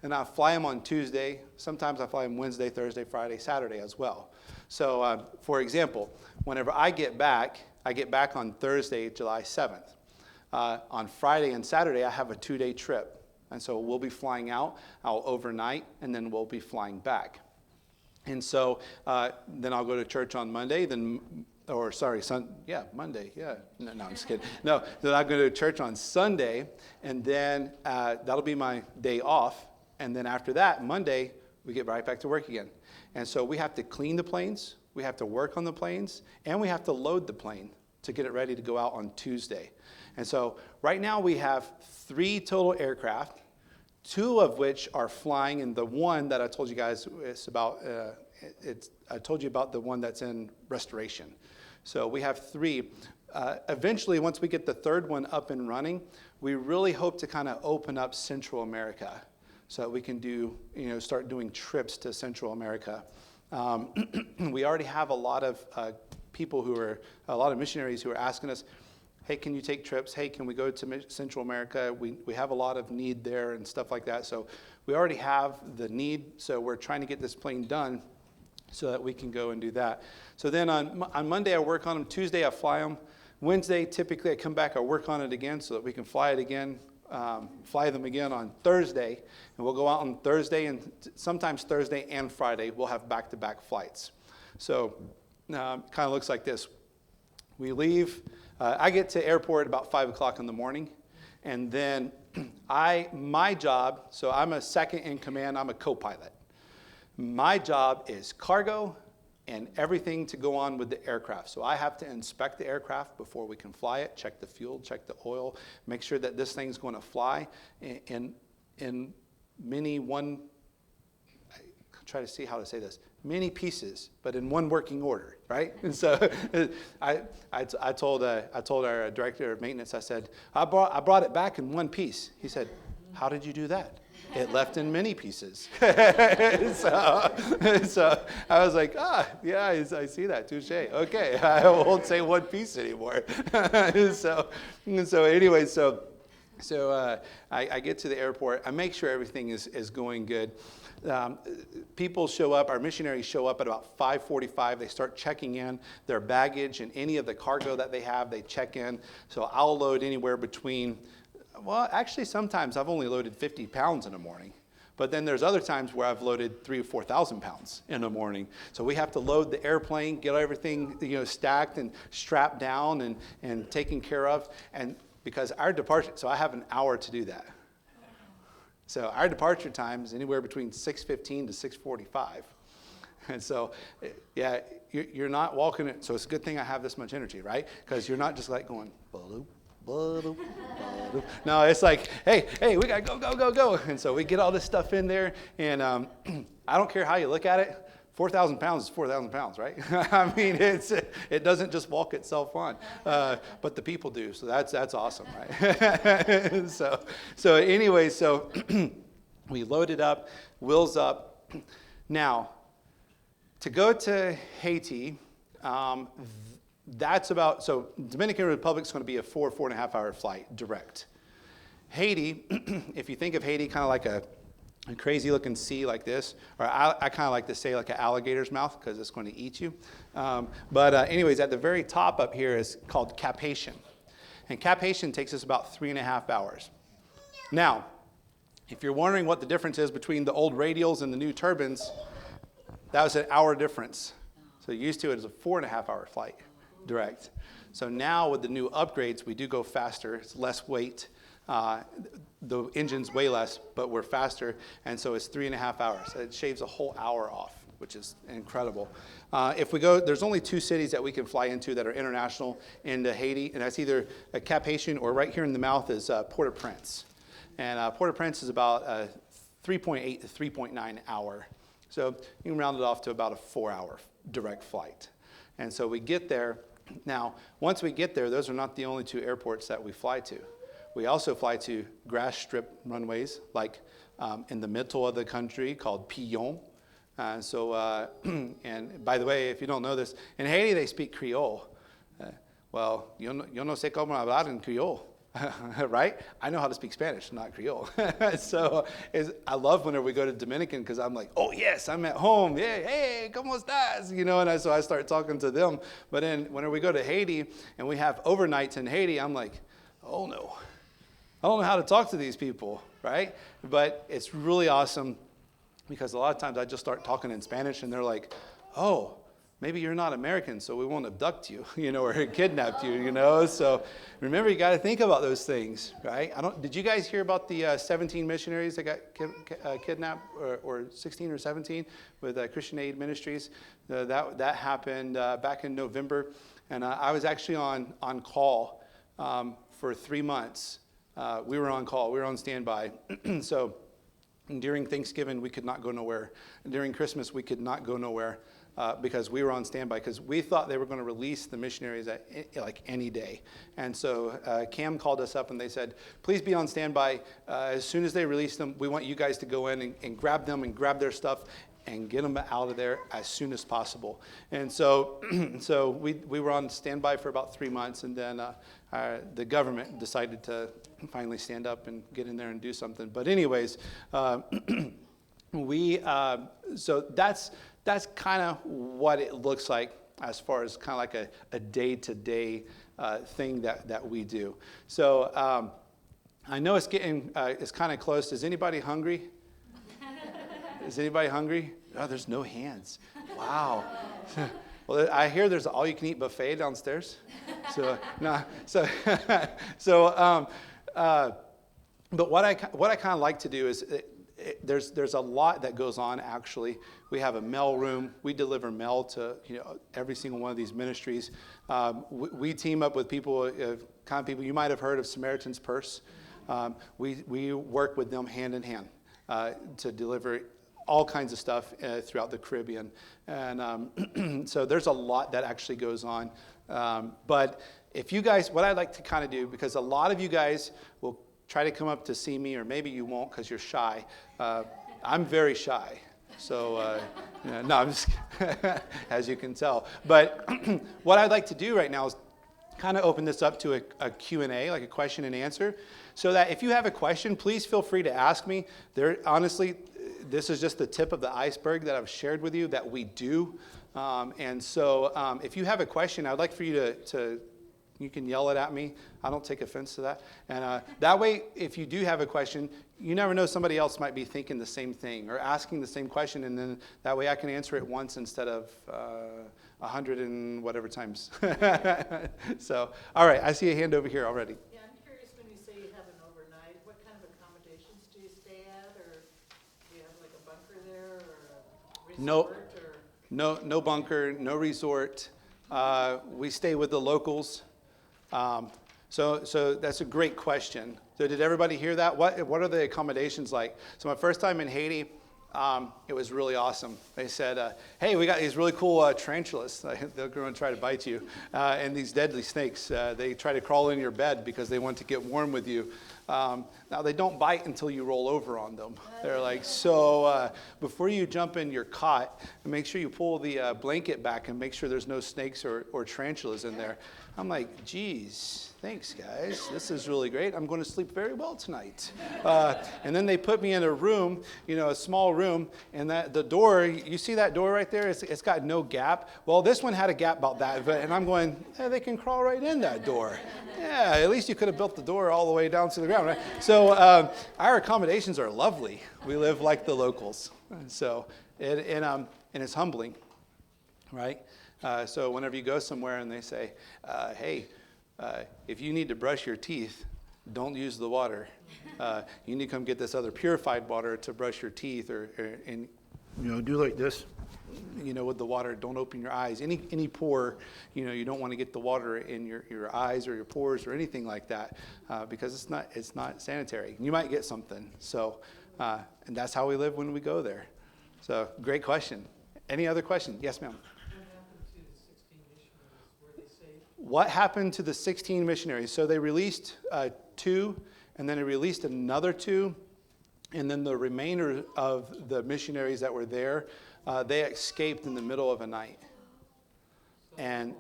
and I fly them on Tuesday. Sometimes I fly them Wednesday, Thursday, Friday, Saturday as well. So for example, whenever I get back on Thursday, July 7th. On Friday and Saturday, I have a 2-day trip. And so we'll be flying out. I'll overnight, and then we'll be flying back. And so then I'll go to church on Monday, Monday, yeah. No, I'm just kidding. No, then I'll go to church on Sunday, and then that'll be my day off. And then after that, Monday, we get right back to work again. And so we have to clean the planes, we have to work on the planes, and we have to load the plane to get it ready to go out on Tuesday. And so right now we have 3 total aircraft, 2 of which are flying, and the one that I told you guys is about, I told you about the one that's in restoration. So we have 3. Eventually, once we get the 3rd one up and running, we really hope to kind of open up Central America so that we can start doing trips to Central America. We already have a lot of a lot of missionaries who are asking us, hey, can you take trips? Hey, can we go to Central America? We have a lot of need there and stuff like that. So we already have the need, so we're trying to get this plane done so that we can go and do that. So then on Monday, I work on them. Tuesday, I fly them. Wednesday, typically, I come back, I work on it again so that we can fly it again, fly them again on Thursday. And we'll go out on Thursday, and sometimes Thursday and Friday, we'll have back-to-back flights. So kind of looks like this. We leave. I get to airport about 5 o'clock in the morning. And then my job, so I'm a second in command, I'm a co-pilot. My job is cargo and everything to go on with the aircraft. So I have to inspect the aircraft before we can fly it, check the fuel, check the oil, make sure that this thing's going to fly in try to see how to say this, many pieces, but in one working order, right? And so I told our director of maintenance, I said, I brought it back in one piece. He said, how did you do that? It left in many pieces. so I was like, yeah, I see that, touche. Okay, I won't say one piece anymore. So anyway, I get to the airport. I make sure everything is going good. People show up, our missionaries show up at about 5:45. They start checking in their baggage and any of the cargo that they have, they check in. So I'll load anywhere between, well, actually sometimes I've only loaded 50 pounds in a morning. But then there's other times where I've loaded 3,000 or 4,000 pounds in the morning. So we have to load the airplane, get everything stacked and strapped down and taken care of. And because our departure, so I have an hour to do that. So our departure time is anywhere between 6:15 to 6:45. And so, yeah, you're not walking it. So it's a good thing I have this much energy, right? Because you're not just like going, ba-doop, ba-doop, ba-doop. No, it's like, hey, we got to go, go, go, go. And so we get all this stuff in there. And I don't care how you look at it. 4,000 pounds is 4,000 pounds, right? I mean, it doesn't just walk itself on. But the people do. So that's awesome, right? so anyway, so we loaded up, wheels up. Now, to go to Haiti, that's about, so Dominican Republic is going to be a 4.5 hour flight direct. Haiti, if you think of Haiti kind of like a crazy looking sea like this, or I kind of like to say like an alligator's mouth because it's going to eat you. But anyways, at the very top up here is called Cap Haitian. And Cap Haitian takes us about 3.5 hours. Now, if you're wondering what the difference is between the old radials and the new turbines, that was an hour difference. So used to it as a 4.5 hour flight direct. So now with the new upgrades, we do go faster. It's less weight. The engine's way less, but we're faster. And so it's 3.5 hours. It shaves a whole hour off, which is incredible. If we go, there's only 2 cities that we can fly into that are international into Haiti. And that's either Cap Haitian or right here in the mouth is Port-au-Prince. And Port-au-Prince is about 3.8 to 3.9 hour. So you can round it off to about a 4-hour direct flight. And so we get there. Now, once we get there, those are not the only 2 airports that we fly to. We also fly to grass strip runways, like in the middle of the country called Pillon. And by the way, if you don't know this, in Haiti they speak Creole. Well, yo no sé cómo hablar en Creole. Right? I know how to speak Spanish, not Creole. So I love whenever we go to Dominican because I'm like, oh, yes, I'm at home. Yeah, hey, ¿cómo estás? And so I start talking to them. But then whenever we go to Haiti and we have overnights in Haiti, I'm like, oh, no. I don't know how to talk to these people, right? But it's really awesome because a lot of times I just start talking in Spanish and they're like, oh, maybe you're not American, so we won't abduct you, or kidnap you, So remember, you got to think about those things, right? Did you guys hear about the 17 missionaries that got kidnapped, or 16 or 17 with Christian Aid Ministries? That happened back in November, and I was actually on call for 3 months. We were on call. We were on standby. So during Thanksgiving, we could not go nowhere. During Christmas, we could not go nowhere. Because we were on standby, because we thought they were going to release the missionaries at like any day. And so Cam called us up and they said, please be on standby. As soon as they release them, we want you guys to go in and grab them and grab their stuff and get them out of there as soon as possible. And so we were on standby for about 3 months, and then the government decided to finally stand up and get in there and do something. But anyways, so that's kind of what it looks like as far as kind of like a day-to-day thing that we do. So I know it's kind of close. Is anybody hungry? Is anybody hungry? Oh, there's no hands. Wow. Well, I hear there's an all-you-can-eat buffet downstairs. So but what I kind of like to do is there's a lot that goes on. Actually, we have a mail room. We deliver mail to every single one of these ministries. We team up with people, kind of people you might have heard of, Samaritan's Purse. We work with them hand in hand to deliver all kinds of stuff throughout the Caribbean, and so there's a lot that actually goes on. But if you guys, what I'd like to kind of do, because a lot of you guys will try to come up to see me, or maybe you won't because you're shy. I'm very shy. So, no, I'm just, as you can tell. But what I'd like to do right now is kind of open this up to a Q&A, like a question and answer, so that if you have a question, please feel free to ask me. Honestly, this is just the tip of the iceberg that I've shared with you that we do. And so if you have a question, I'd like for you to You can yell it at me. I don't take offense to that. And that way, if you do have a question, you never know, somebody else might be thinking the same thing or asking the same question, and then that way I can answer it once instead of 100 and whatever times. So, all right, I see a hand over here already. Yeah, I'm curious, when you say you have an overnight, what kind of accommodations do you stay at, or do you have like a bunker there, or a No. resort, or? No bunker, no resort. We stay with the locals. So that's a great question. So did everybody hear that? What are the accommodations like? So my first time in Haiti, it was really awesome. They said, hey, we got these really cool tarantulas. They're going to try to bite you. And these deadly snakes. They try to crawl in your bed because they want to get warm with you. Now, they don't bite until you roll over on them. They're like, so before you jump in your cot, make sure you pull the blanket back and make sure there's no snakes or tarantulas in there. I'm like, geez, thanks, guys. This is really great. I'm going to sleep very well tonight. And then they put me in a room, a small room, and the door, you see that door right there? It's got no gap. Well, this one had a gap about that, and I'm going, hey, they can crawl right in that door. Yeah, at least you could have built the door all the way down to the ground, right? So our accommodations are lovely. We live like the locals. So, and it's humbling, right? So whenever you go somewhere and they say, hey, if you need to brush your teeth, don't use the water. You need to come get this other purified water to brush your teeth, and do like this. With the water, don't open your eyes. Any pore, you don't want to get the water in your eyes or your pores or anything like that, because it's not sanitary. You might get something. So, and that's how we live when we go there. So, great question. Any other question? Yes, ma'am. What happened to the 16 missionaries? So they released 2, and then they released another 2, and then the remainder of the missionaries that were there, they escaped in the middle of a night. And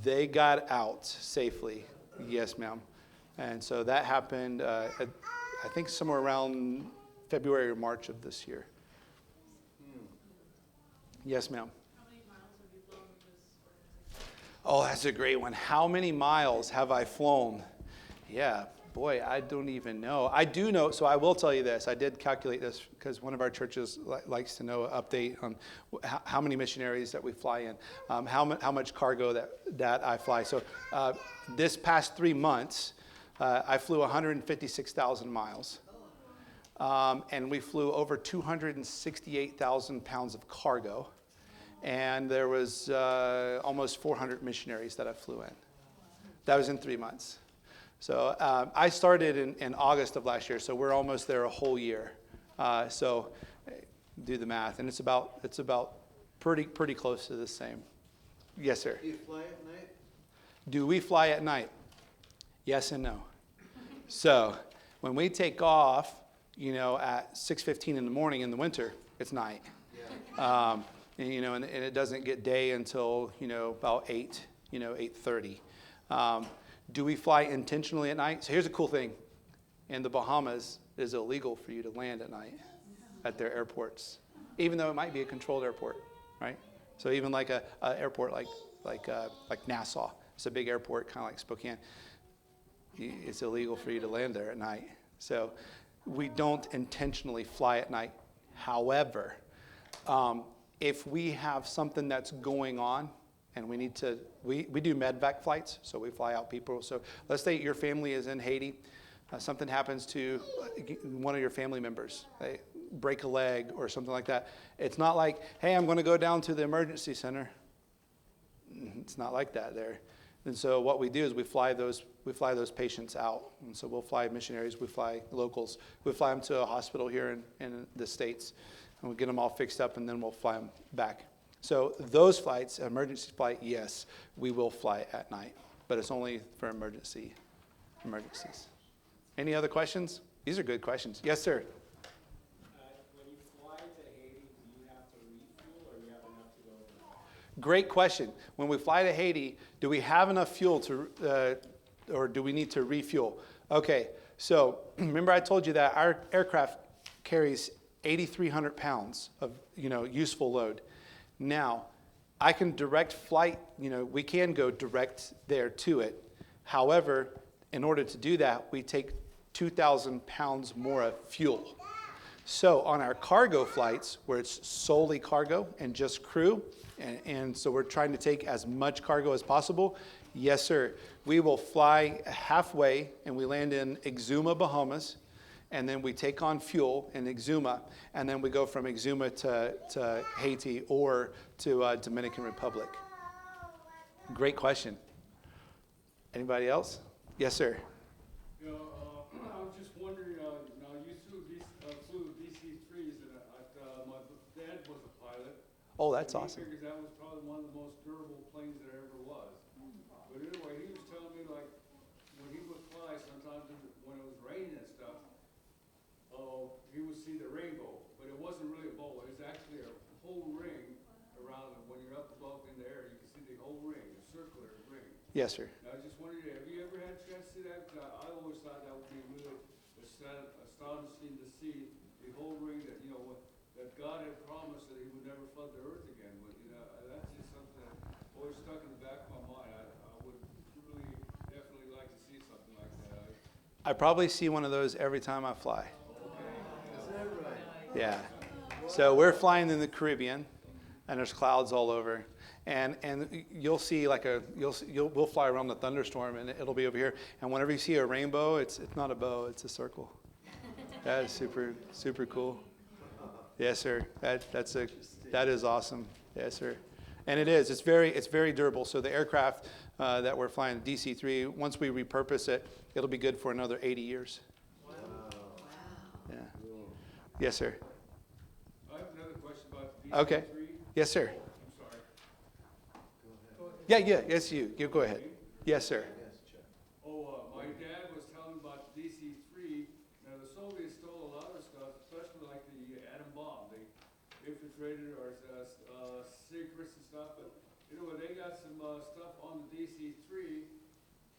they got out safely. Yes, ma'am. And so that happened, I think, somewhere around February or March of this year. Yes, ma'am. Oh, that's a great one. How many miles have I flown? Yeah, boy, I don't even know. I do know, so I will tell you this. I did calculate this because one of our churches likes to know an update on how many missionaries that we fly in, how much cargo that I fly. So this past 3 months, I flew 156,000 miles. And we flew over 268,000 pounds of cargo. And there was almost 400 missionaries that I flew in. That was in 3 months. So I started in August of last year, so we're almost there a whole year. So do the math, and it's about pretty close to the same. Yes, sir. Do you fly at night? Do we fly at night? Yes and no. So when we take off, at 6:15 in the morning in the winter, it's night. Yeah. And it doesn't get day until, about 8:30. Do we fly intentionally at night? So here's a cool thing. In the Bahamas, it is illegal for you to land at night at their airports, even though it might be a controlled airport, right? So even like a airport like Nassau, it's a big airport, kind of like Spokane. It's illegal for you to land there at night. So we don't intentionally fly at night. However, if we have something that's going on and we need to, we do medvac flights, so we fly out people. So let's say your family is in Haiti, something happens to one of your family members, they break a leg or something like that. It's not like, hey, I'm going to go down to the emergency center. It's not like that there. And so what we do is we fly those patients out. And so we'll fly missionaries, we fly locals, we fly them to a hospital here in the States. And we'll get them all fixed up, and then we'll fly them back. So those flights, emergency flight, yes, we will fly at night. But it's only for emergencies. Any other questions? These are good questions. Yes, sir. When you fly to Haiti, do you have to refuel, or you have enough to go overnight? Great question. When we fly to Haiti, do we have enough fuel or do we need to refuel? Okay, so remember I told you that our aircraft carries 8,300 pounds of, useful load. Now, I can direct flight, we can go direct there to it. However, in order to do that, we take 2,000 pounds more of fuel. So on our cargo flights, where it's solely cargo and just crew, and so we're trying to take as much cargo as possible, yes, sir. We will fly halfway, and we land in Exuma, Bahamas, and then we take on fuel in Exuma, and then we go from Exuma to Haiti or to Dominican Republic. Great question. Anybody else? Yes, sir. You know, I was just wondering, now you flew DC-3s, and my dad was a pilot. Oh, that's and awesome. He figures that was probably one of the most durable planes there ever was. But anyway, he was telling me, like, when he would fly, sometimes when it was raining and stuff, he would see the rainbow, but it wasn't really a bowl. It was actually a whole ring around it. When you're up above in the air, you can see the whole ring, a circular ring. Yes, sir. I was just wondering, have you ever had a chance to see that? 'Cause I always thought that would be really astonishing to see the whole ring that, you know, that God had promised that he would never flood the earth again. But, you know, that's just something that always stuck in the back of my mind. I would really definitely like to see something like that. I probably see one of those every time I fly. Yeah. So we're flying in the Caribbean, and there's clouds all over, and you'll see like we'll fly around the thunderstorm, and it'll be over here. And whenever you see a rainbow, it's not a bow, it's a circle. That is super cool. Yes, sir. That is awesome. Yes, sir. And it is. It's very durable. So the aircraft that we're flying, DC-3, once we repurpose it, it'll be good for another 80 years. Yeah. Yes, sir. I have another question about DC-3. Okay. Yes, sir. I'm sorry. Yeah. Yes, you. You go ahead. Yes, sir. My dad was telling me about the DC-3. Now, the Soviets stole a lot of stuff, especially like the atom bomb. They infiltrated our secrets and stuff. But, you know, they got some stuff on the DC-3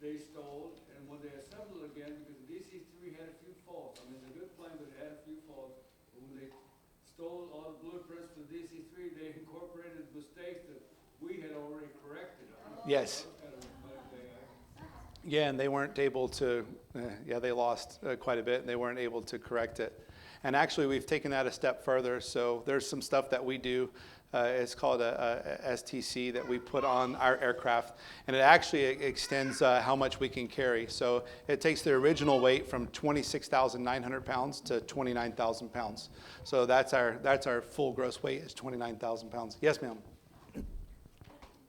they stole. And when they assembled it again, because the DC-3 had a few faults. I mean, it's a good plane, but it had a few faults. And when they stole all the blueprints for the DC-3, they incorporated mistakes that we had already corrected. Yes. Yeah, and they weren't able to, they lost quite a bit, and they weren't able to correct it. And actually, we've taken that a step further. So there's some stuff that we do. It's called a STC that we put on our aircraft, and it actually extends how much we can carry. So it takes the original weight from 26,900 pounds to 29,000 pounds. So that's our full gross weight is 29,000 pounds. Yes, ma'am.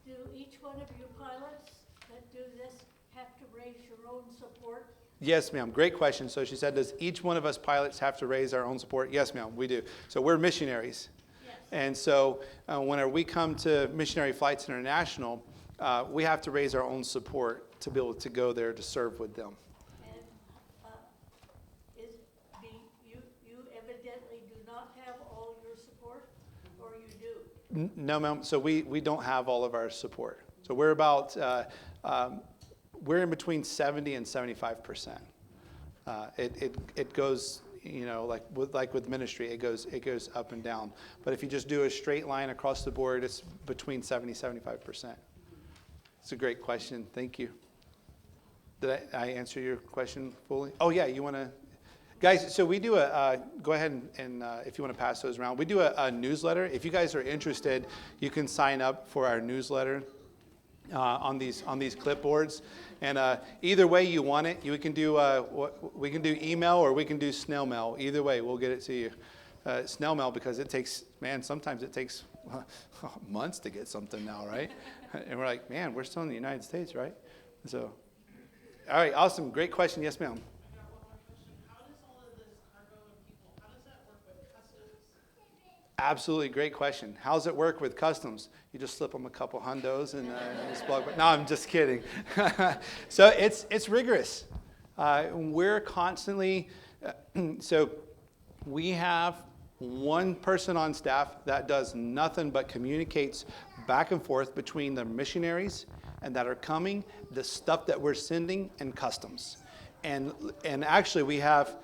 Do each one of you pilots that do this have to raise your own support? Yes, ma'am. Great question. So she said, does each one of us pilots have to raise our own support? Yes, ma'am, we do. So we're missionaries. Yes. And so whenever we come to Missionary Flights International, we have to raise our own support to be able to go there to serve with them. And you evidently do not have all your support, or you do? No, ma'am. So we don't have all of our support. So we're about, we're in between 70 and 75%. It goes, you know, like with ministry, it goes up and down. But if you just do a straight line across the board, it's between 70 and 75%. It's a great question. Thank you. Did I answer your question fully? Oh yeah, you want to, guys? So we do go ahead and if you want to pass those around, we do a newsletter. If you guys are interested, you can sign up for our newsletter. On these clipboards, and either way you want it, we can do email or we can do snail mail. Either way, we'll get it to you. Snail mail, because it takes, sometimes it takes months to get something now, right? And we're like, man, we're still in the United States, right? So, all right, awesome, great question. Yes, ma'am. I got one more question. How does all of this cargo and people, how does that work with customs? Absolutely, great question. How does it work with customs? You just slip them a couple hundos and just plug. No, I'm just kidding. So it's rigorous. We're constantly. So we have one person on staff that does nothing but communicates back and forth between the missionaries and that are coming, the stuff that we're sending, and customs. And actually we have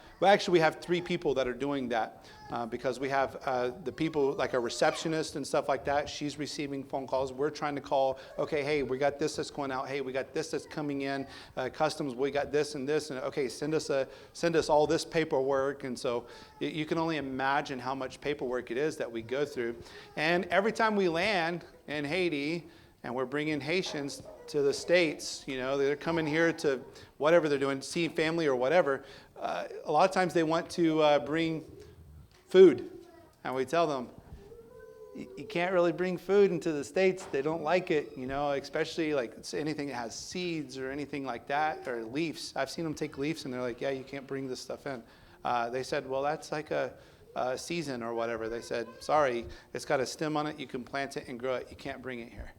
3 people that are doing that. because we have the people, like a receptionist and stuff like that. She's receiving phone calls. We're trying to call, okay, hey, we got this that's going out. Hey, we got this that's coming in. Customs, we got this and this. And okay, send us all this paperwork. And so you can only imagine how much paperwork it is that we go through. And every time we land in Haiti, and we're bringing Haitians to the States, they're coming here to whatever they're doing, see family or whatever. A lot of times they want to bring food. And we tell them, you can't really bring food into the States. They don't like it, especially like anything that has seeds or anything like that, or leaves. I've seen them take leaves and they're like, yeah, you can't bring this stuff in. They said, well, that's like a season or whatever. They said, sorry, it's got a stem on it. You can plant it and grow it. You can't bring it here.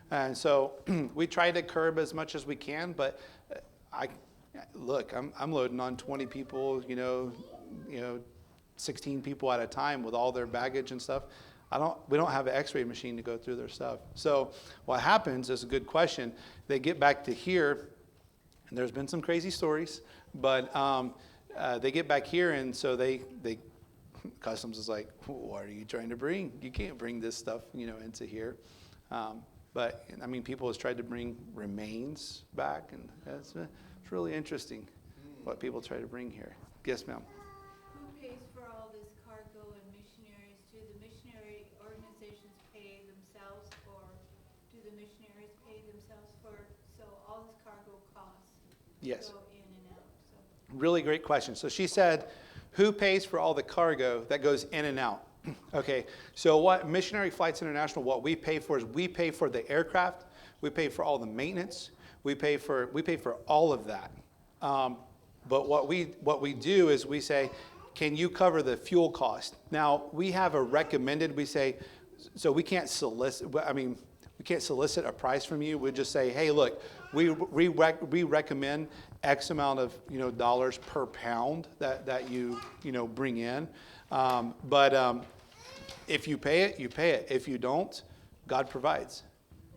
And so we try to curb as much as we can, but I'm loading on 20 people, 16 people at a time with all their baggage and stuff. We don't have an x-ray machine to go through their stuff. So what happens is a good question. They get back to here, and there's been some crazy stories, but they get back here, and so they Customs is like, what are you trying to bring? You can't bring this stuff, into here. But people has tried to bring remains back, and it's really interesting what people try to bring here. Yes, ma'am. Who pays for all this cargo and missionaries? Do the missionary organizations pay themselves, or do the missionaries pay themselves so all this cargo costs Yes. go in and out? Really great question. So she said, who pays for all the cargo that goes in and out? Okay, so what Missionary Flights International, what we pay for is we pay for the aircraft, we pay for all the maintenance, we pay for all of that. But what we do is we say, can you cover the fuel cost? Now we have a recommended. We say, so we can't solicit. We can't solicit a price from you. We just say, hey, look, we recommend X amount of dollars per pound that you bring in. But if you pay it, you pay it. If you don't, God provides,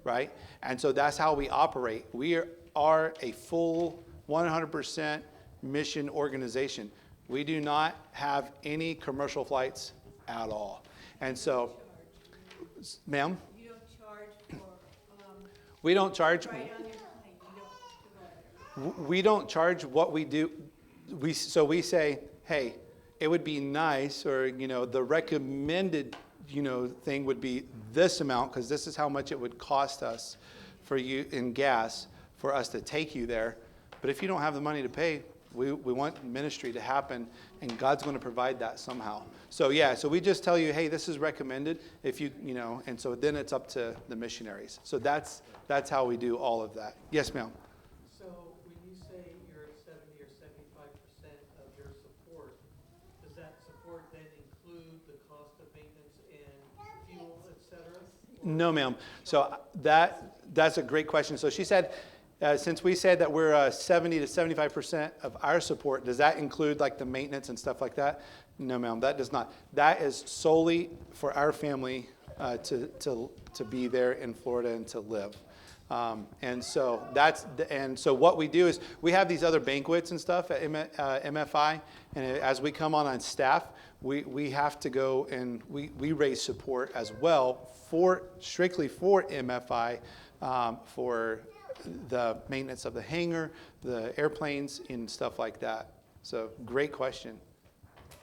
right? And so that's how we operate. We are a full 100% mission organization. We do not have any commercial flights at all. And so, ma'am? You don't charge for We don't charge. right on your plane. You don't do We don't charge what we do. We say, hey, it would be nice, or the recommended thing would be this amount, because this is how much it would cost us for you in gas for us to take you there. But if you don't have the money to pay, we want ministry to happen, and God's going to provide that somehow. So we just tell you, hey, this is recommended. If and so then it's up to the missionaries. So that's how we do all of that. Yes, ma'am. So when you say you're at 70 or 75% of your support, does that support then include the cost of maintenance and fuel, et cetera? No, ma'am. So that's a great question. So she said, since we said that we're 70 to 75% of our support, does that include like the maintenance and stuff like that? No, ma'am, that does not. That is solely for our family to be there in Florida and to live. And so what we do is we have these other banquets and stuff at MFI, and as we come on staff, we have to go and we raise support as well strictly for MFI, for the maintenance of the hangar, the airplanes, and stuff like that. So great question.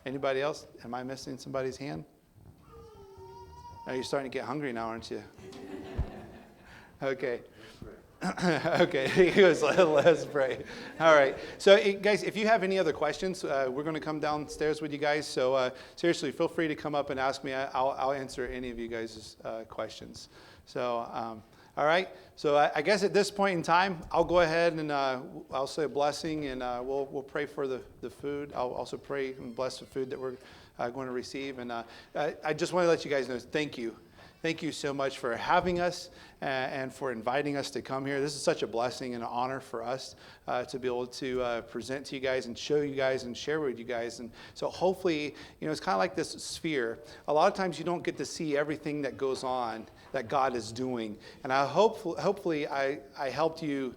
Anybody else? Am I missing somebody's hand? Now you're starting to get hungry now, aren't you? Okay. Okay, he goes, let's pray. All right. So, guys, if you have any other questions, we're going to come downstairs with you guys. So, seriously, feel free to come up and ask me. I'll answer any of you guys' questions. So, all right. So, I guess at this point in time, I'll go ahead and I'll say a blessing, and we'll pray for the food. I'll also pray and bless the food that we're going to receive. And I just want to let you guys know, thank you. Thank you so much for having us and for inviting us to come here. This is such a blessing and an honor for us to be able to present to you guys and show you guys and share with you guys. And so hopefully, it's kind of like this sphere. A lot of times you don't get to see everything that goes on that God is doing. And hopefully I helped you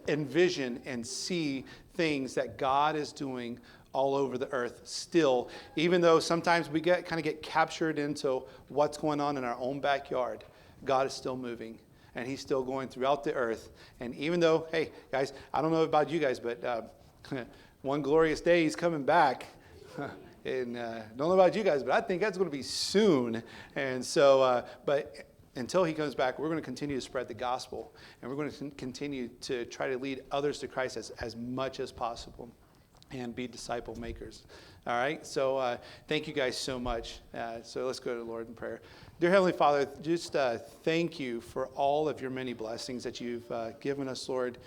envision and see things that God is doing all over the earth still, even though sometimes we kind of get captured into what's going on in our own backyard. God is still moving, and he's still going throughout the earth. And even though, hey, guys, I don't know about you guys, but one glorious day he's coming back. And don't know about you guys, but I think that's going to be soon. And so, but until he comes back, we're going to continue to spread the gospel, and we're going to continue to try to lead others to Christ as much as possible and be disciple makers. All right, so thank you guys so much. So let's go to the Lord in prayer. Dear Heavenly Father, just thank you for all of your many blessings that you've given us, Lord.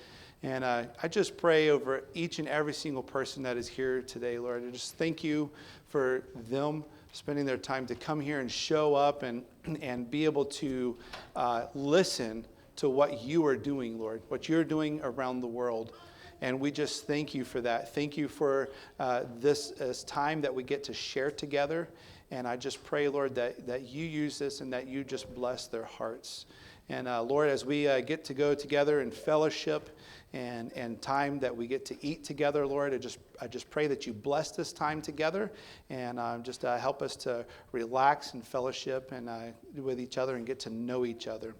And I just pray over each and every single person that is here today, Lord. I just thank you for them spending their time to come here and show up and be able to listen to what you are doing, Lord, what you're doing around the world. And we just thank you for that. Thank you for this time that we get to share together. And I just pray, Lord, that you use this and that you just bless their hearts. And Lord, as we get to go together in fellowship and time that we get to eat together, Lord, I just pray that you bless this time together and just help us to relax and fellowship and with each other and get to know each other.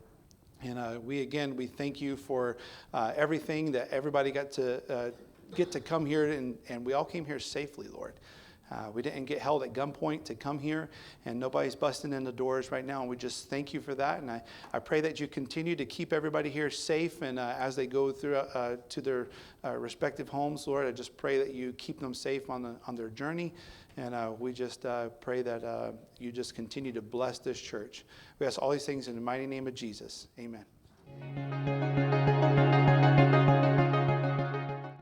And we thank you for everything that everybody got to come here, and we all came here safely, Lord. We didn't get held at gunpoint to come here, and nobody's busting in the doors right now, and we just thank you for that. And I pray that you continue to keep everybody here safe, and as they go through to their respective homes, Lord, I just pray that you keep them safe on their journey. And we just pray that you just continue to bless this church. We ask all these things in the mighty name of Jesus. Amen.